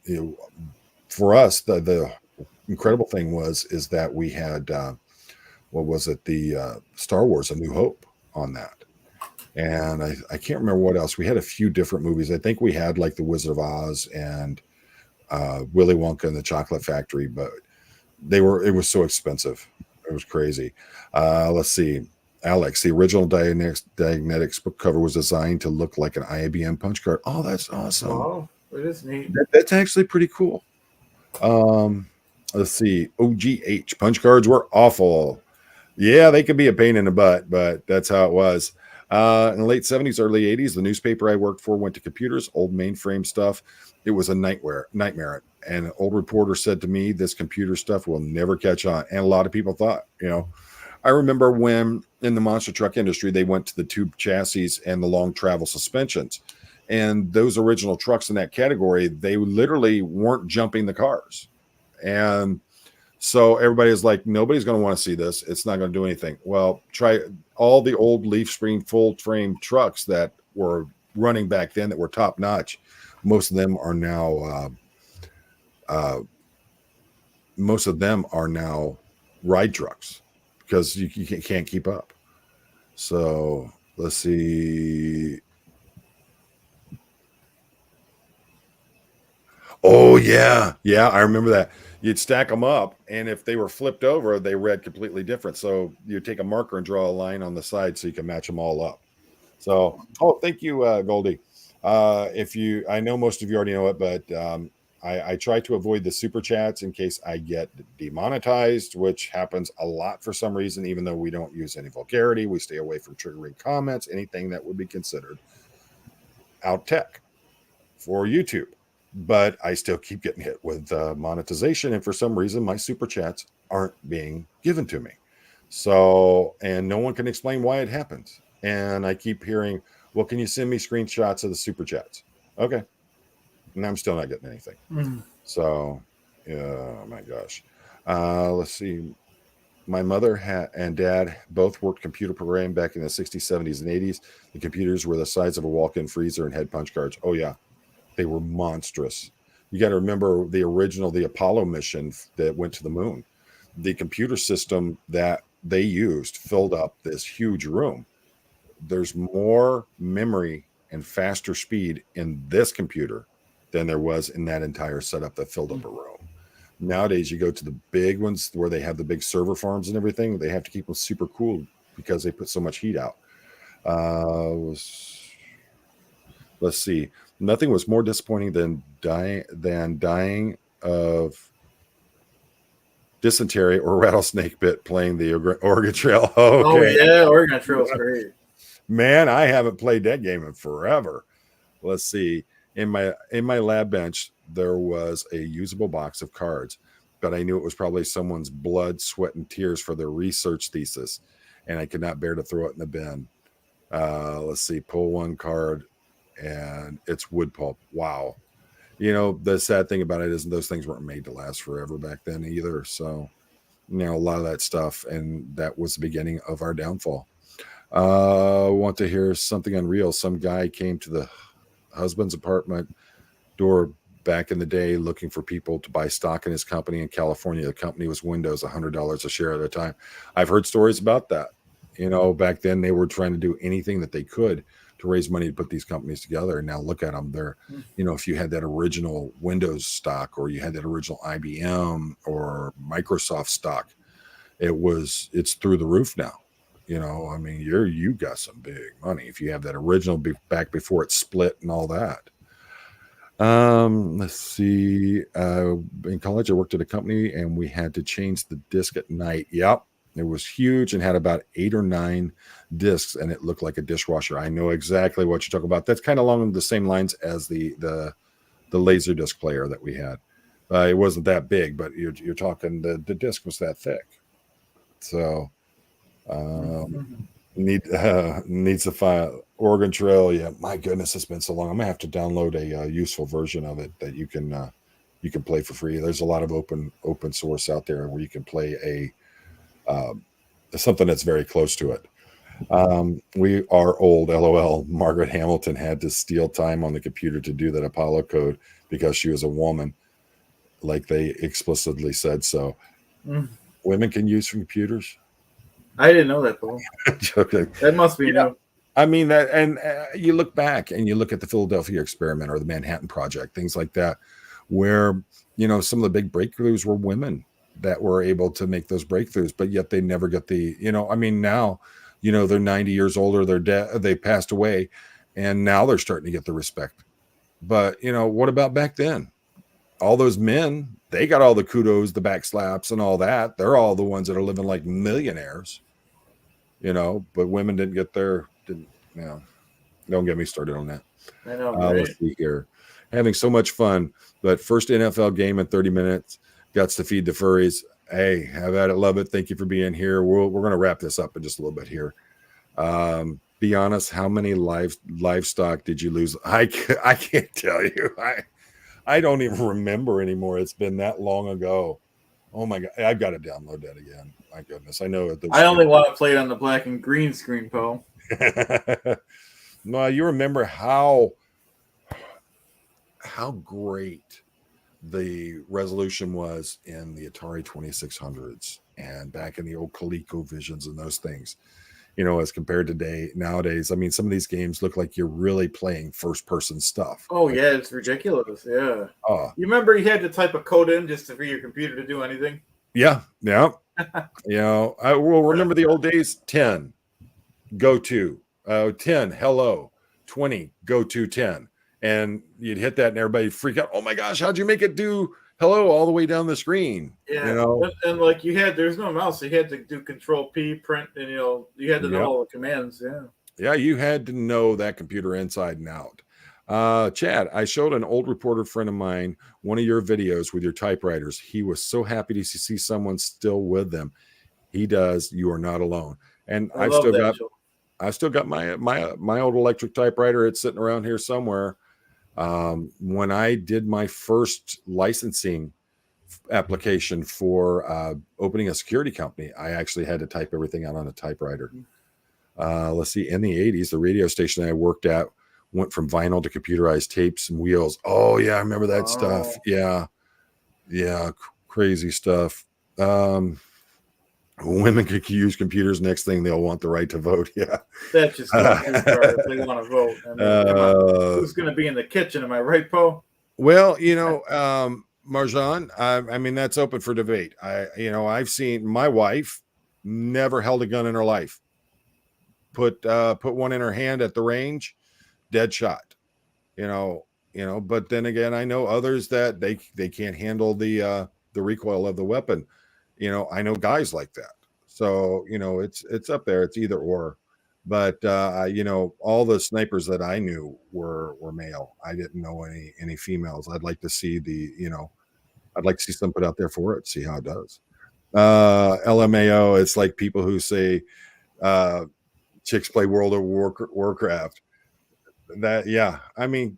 for us, the incredible thing is that we had, what was it? The Star Wars, A New Hope on that. And I can't remember what else. We had a few different movies. I think we had like The Wizard of Oz and Willy Wonka and the Chocolate Factory, but it was so expensive. It was crazy. Let's see. Alex, the original Diagnetics book cover was designed to look like an IBM punch card. Oh, that's awesome. Wow, it is neat. That's actually pretty cool. Let's see. OGH punch cards were awful. Yeah, they could be a pain in the butt, but that's how it was. In the late 70s, early 80s, the newspaper I worked for went to computers, old mainframe stuff. It was a nightmare. And an old reporter said to me, this computer stuff will never catch on. And a lot of people thought, I remember when in the monster truck industry, they went to the tube chassis and the long travel suspensions. And those original trucks in that category, they literally weren't jumping the cars. And so everybody is like, nobody's going to want to see this. It's not going to do anything. Well, try all the old leaf spring full frame trucks that were running back then that were top notch. Most of them are now ride trucks because you can't keep up. So let's see. Oh yeah. I remember that. You'd stack them up, and if they were flipped over, they read completely different. So you take a marker and draw a line on the side so you can match them all up. So, thank you, Goldie. I know most of you already know it, but I try to avoid the super chats in case I get demonetized, which happens a lot for some reason. Even though we don't use any vulgarity, we stay away from triggering comments, anything that would be considered out tech for YouTube. But I still keep getting hit with monetization, and for some reason my super chats aren't being given to me. So, and no one can explain why it happens. And I keep hearing, well, can you send me screenshots of the super chats? Okay. And I'm still not getting anything. So, oh my gosh. Let's see. My mother and dad both worked computer programming back in the 60s, 70s, and 80s. The computers were the size of a walk-in freezer and had punch cards. Oh yeah. They were monstrous. You got to remember the Apollo mission that went to the moon. The computer system that they used filled up this huge room. There's more memory and faster speed in this computer than there was in that entire setup that filled up a room. Nowadays, you go to the big ones where they have the big server farms and everything. They have to keep them super cool because they put so much heat out. Let's see. Nothing was more disappointing than dying of dysentery or rattlesnake bit playing the Oregon Trail. Okay. Oh yeah, Oregon Trail is great. Man, I haven't played that game in forever. Let's see. In my lab bench, there was a usable box of cards, but I knew it was probably someone's blood, sweat, and tears for their research thesis, and I could not bear to throw it in the bin. Let's see. Pull one card. And it's wood pulp. Wow. The sad thing about it is those things weren't made to last forever back then either. So, a lot of that stuff. And that was the beginning of our downfall. Want to hear something unreal. Some guy came to the husband's apartment door back in the day looking for people to buy stock in his company in California. The company was Windows, $100 a share at a time. I've heard stories about that. Back then they were trying to do anything that they could to raise money to put these companies together. And now look at them. They're, if you had that original Windows stock or you had that original IBM or Microsoft stock, it's through the roof now. You got some big money if you have that original back before it split and all that. Let's see. In college, I worked at a company and we had to change the disk at night. Yep. It was huge and had about 8 or 9 discs, and it looked like a dishwasher. I know exactly what you're talking about. That's kind of along the same lines as the laser disc player that we had. It wasn't that big, but you're talking the disc was that thick. So, Needs to file Oregon Trail. Yeah, my goodness, it's been so long. I'm gonna have to download a useful version of it that you can play for free. There's a lot of open source out there where you can play something that's very close to it. We are old, lol. Margaret Hamilton had to steal time on the computer to do that Apollo code because she was a woman, like they explicitly said so. Mm. Women can use computers. I didn't know that, Paul. Joking. That must be new. I mean that, and you look back and you look at the Philadelphia experiment or the Manhattan Project, things like that, where some of the big breakthroughs were women that were able to make those breakthroughs, but yet they never get the. I mean, now, they're 90 years older, they're dead, they passed away, and now they're starting to get the respect. But what about back then? All those men, they got all the kudos, the back slaps, and all that. They're all the ones that are living like millionaires. But women didn't get their. Don't get me started on that. I know. Right? Let's see here. Having so much fun, but first NFL game in 30 minutes. Guts to feed the furries. Hey, have at it, love it. Thank you for being here. We're going to wrap this up in just a little bit here. Be honest, how many livestock did you lose? I can't tell you. I don't even remember anymore. It's been that long ago. Oh my God, I've got to download that again. My goodness, I know. I only want to play it on the black and green screen, Paul. No, you remember how great the resolution was in the Atari 2600s and back in the old ColecoVisions and those things, as compared to nowadays. I mean, some of these games look like you're really playing first person stuff. Oh yeah, it's ridiculous. Yeah. You remember you had to type a code in just for your computer to do anything? Yeah. I will remember the old days. 10 go to 10 hello, 20 go to 10, and you'd hit that and everybody freak out. Oh my gosh, how'd you make it do hello all the way down the screen? Yeah. And like there's no mouse, so you had to do Control P, print, and you had to know all the commands. Yeah, you had to know that computer inside and out. Chad, I showed an old reporter friend of mine one of your videos with your typewriters. He was so happy to see someone still with them. He does. You are not alone. And I've still got my old electric typewriter. It's sitting around here somewhere. When I did my first licensing application for opening a security company, I actually had to type everything out on a typewriter. Let's see. In the 80s, the radio station I worked at went from vinyl to computerized tapes and wheels. Oh yeah, I remember that stuff. Yeah, crazy stuff. Women could use computers. Next thing, they'll want the right to vote. Yeah, that's just if they want to vote. I mean, who's going to be in the kitchen? Am I right, Poe? Well, Marjan, I mean, that's open for debate. I've seen my wife never held a gun in her life. Put one in her hand at the range, dead shot. But then again, I know others that they can't handle the recoil of the weapon. I know guys like that. So, it's up there. It's either or. But all the snipers that I knew were male. I didn't know any females. I'd like to see I'd like to see some put out there for it, see how it does. LMAO, it's like people who say chicks play World of Warcraft. I mean,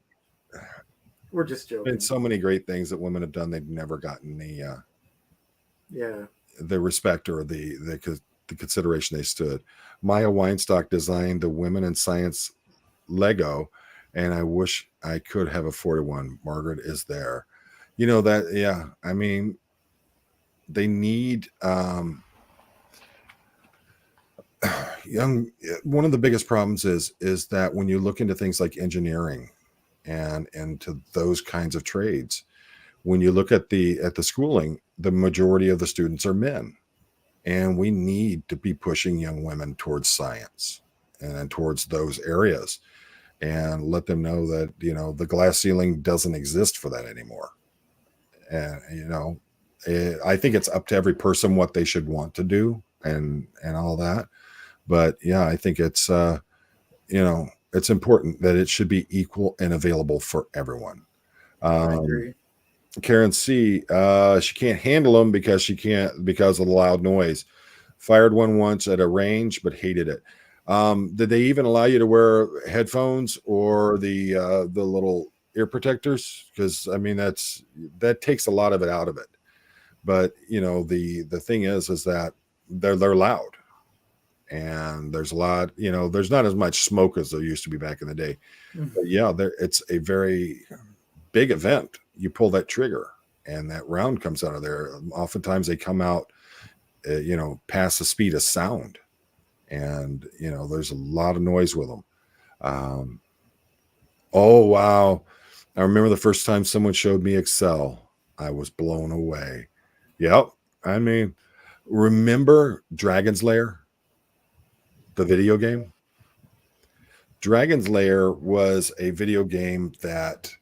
we're just joking. And so many great things that women have done, they've never gotten the respect or the consideration they stood. Maya Weinstock designed the Women in Science Lego, and I wish I could have afforded one. Margaret is there. I mean, they need one of the biggest problems is that when you look into things like engineering and into those kinds of trades, when you look at the schooling, the majority of the students are men, and we need to be pushing young women towards science and towards those areas, and let them know that the glass ceiling doesn't exist for that anymore. And I think it's up to every person what they should want to do and all that. But yeah, I think it's it's important that it should be equal and available for everyone. I agree. Karen C, she can't handle them because of the loud noise. Fired one once at a range, but hated it. Did they even allow you to wear headphones or the little ear protectors? Because I mean that takes a lot of it out of it. But the thing is that they're loud, and there's a lot. There's not as much smoke as there used to be back in the day. But yeah, it's a very big event. You pull that trigger, and that round comes out of there. Oftentimes they come out, past the speed of sound. And there's a lot of noise with them. Oh wow, I remember the first time someone showed me Excel, I was blown away. Yep. I mean, remember Dragon's Lair, the video game? Dragon's Lair was a video game that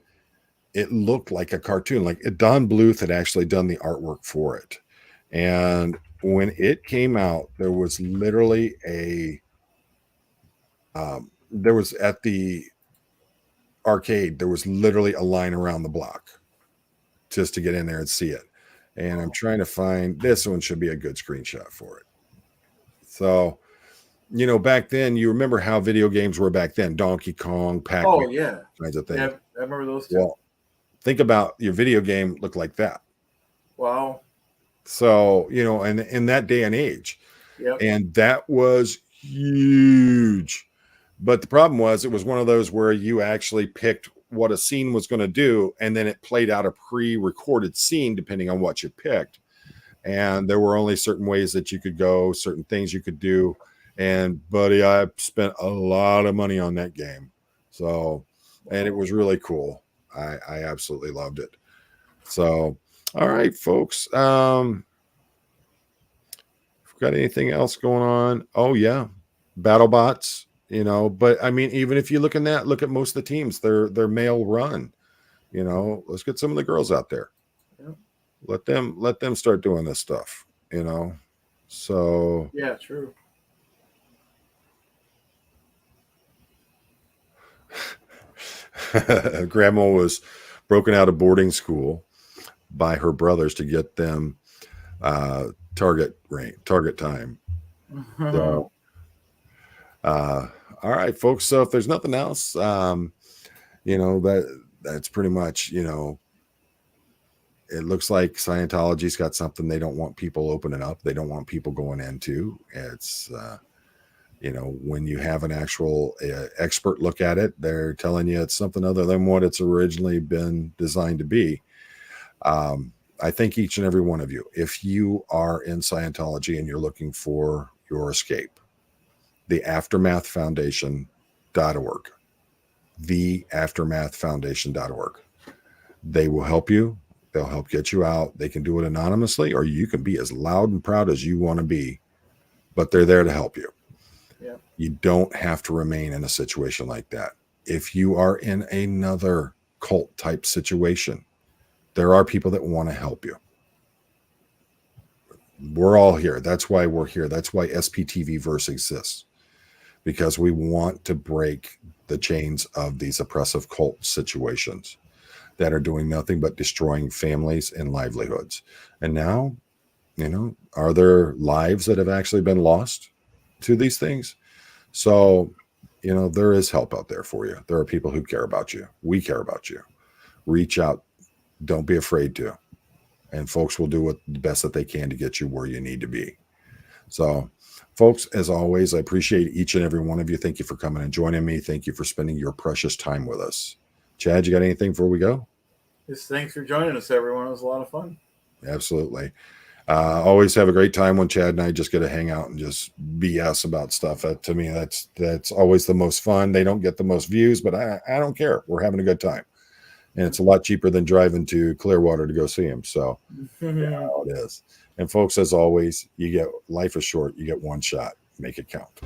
it looked like a cartoon. Like Don Bluth had actually done the artwork for it. And when it came out, there was literally there was at the arcade, there was literally a line around the block just to get in there and see it. And I'm trying to find, this one should be a good screenshot for it. So, back then, you remember how video games were back then, Donkey Kong, Pac-Man, Oh yeah, kinds of things. yeah, I remember those two. Well, think about your video game looked like that. Wow. So, and in that day and age, Yep. and that was huge. But the problem was, it was one of those where you actually picked what a scene was going to do, and then it played out a pre-recorded scene depending on what you picked. And there were only certain ways that you could go, certain things you could do. And buddy, I spent a lot of money on that game. So, and it was really cool. I absolutely loved it. So, all right, folks. Got anything else going on? Oh yeah, BattleBots. But I mean, even if you look at most of the teams, they're male run. Let's get some of the girls out there. Yeah. Let them start doing this stuff. So Yeah, true. Grandma was broken out of boarding school by her brothers to get them target time. So, all right, folks. So if there's nothing else, that's pretty much, it looks like Scientology's got something they don't want people opening up. They don't want people going into. It's, when you have an actual expert look at it, they're telling you it's something other than what it's originally been designed to be. I think each and every one of you, if you are in Scientology and you're looking for your escape, the aftermathfoundation.org, theaftermathfoundation.org. They will help you. They'll help get you out. They can do it anonymously, or you can be as loud and proud as you want to be, but they're there to help you. Yeah. You don't have to remain in a situation like that. If you are in another cult type situation, there are people that want to help you. We're all here. That's why we're here. That's why SPTV Verse exists, because we want to break the chains of these oppressive cult situations that are doing nothing but destroying families and livelihoods. And now, are there lives that have actually been lost to these things? So, there is help out there for you. There are people who care about you. We care about you. Reach out. Don't be afraid to. And folks will do the best that they can to get you where you need to be. So, folks, as always, I appreciate each and every one of you. Thank you for coming and joining me. Thank you for spending your precious time with us. Chad, you got anything before we go? Just thanks for joining us, everyone. It was a lot of fun. Absolutely. Always have a great time when Chad and I just get to hang out and just BS about stuff. To me, that's always the most fun. They don't get the most views, but I don't care. We're having a good time. And it's a lot cheaper than driving to Clearwater to go see him. So yeah, it is. And folks, as always, life is short. You get one shot. Make it count.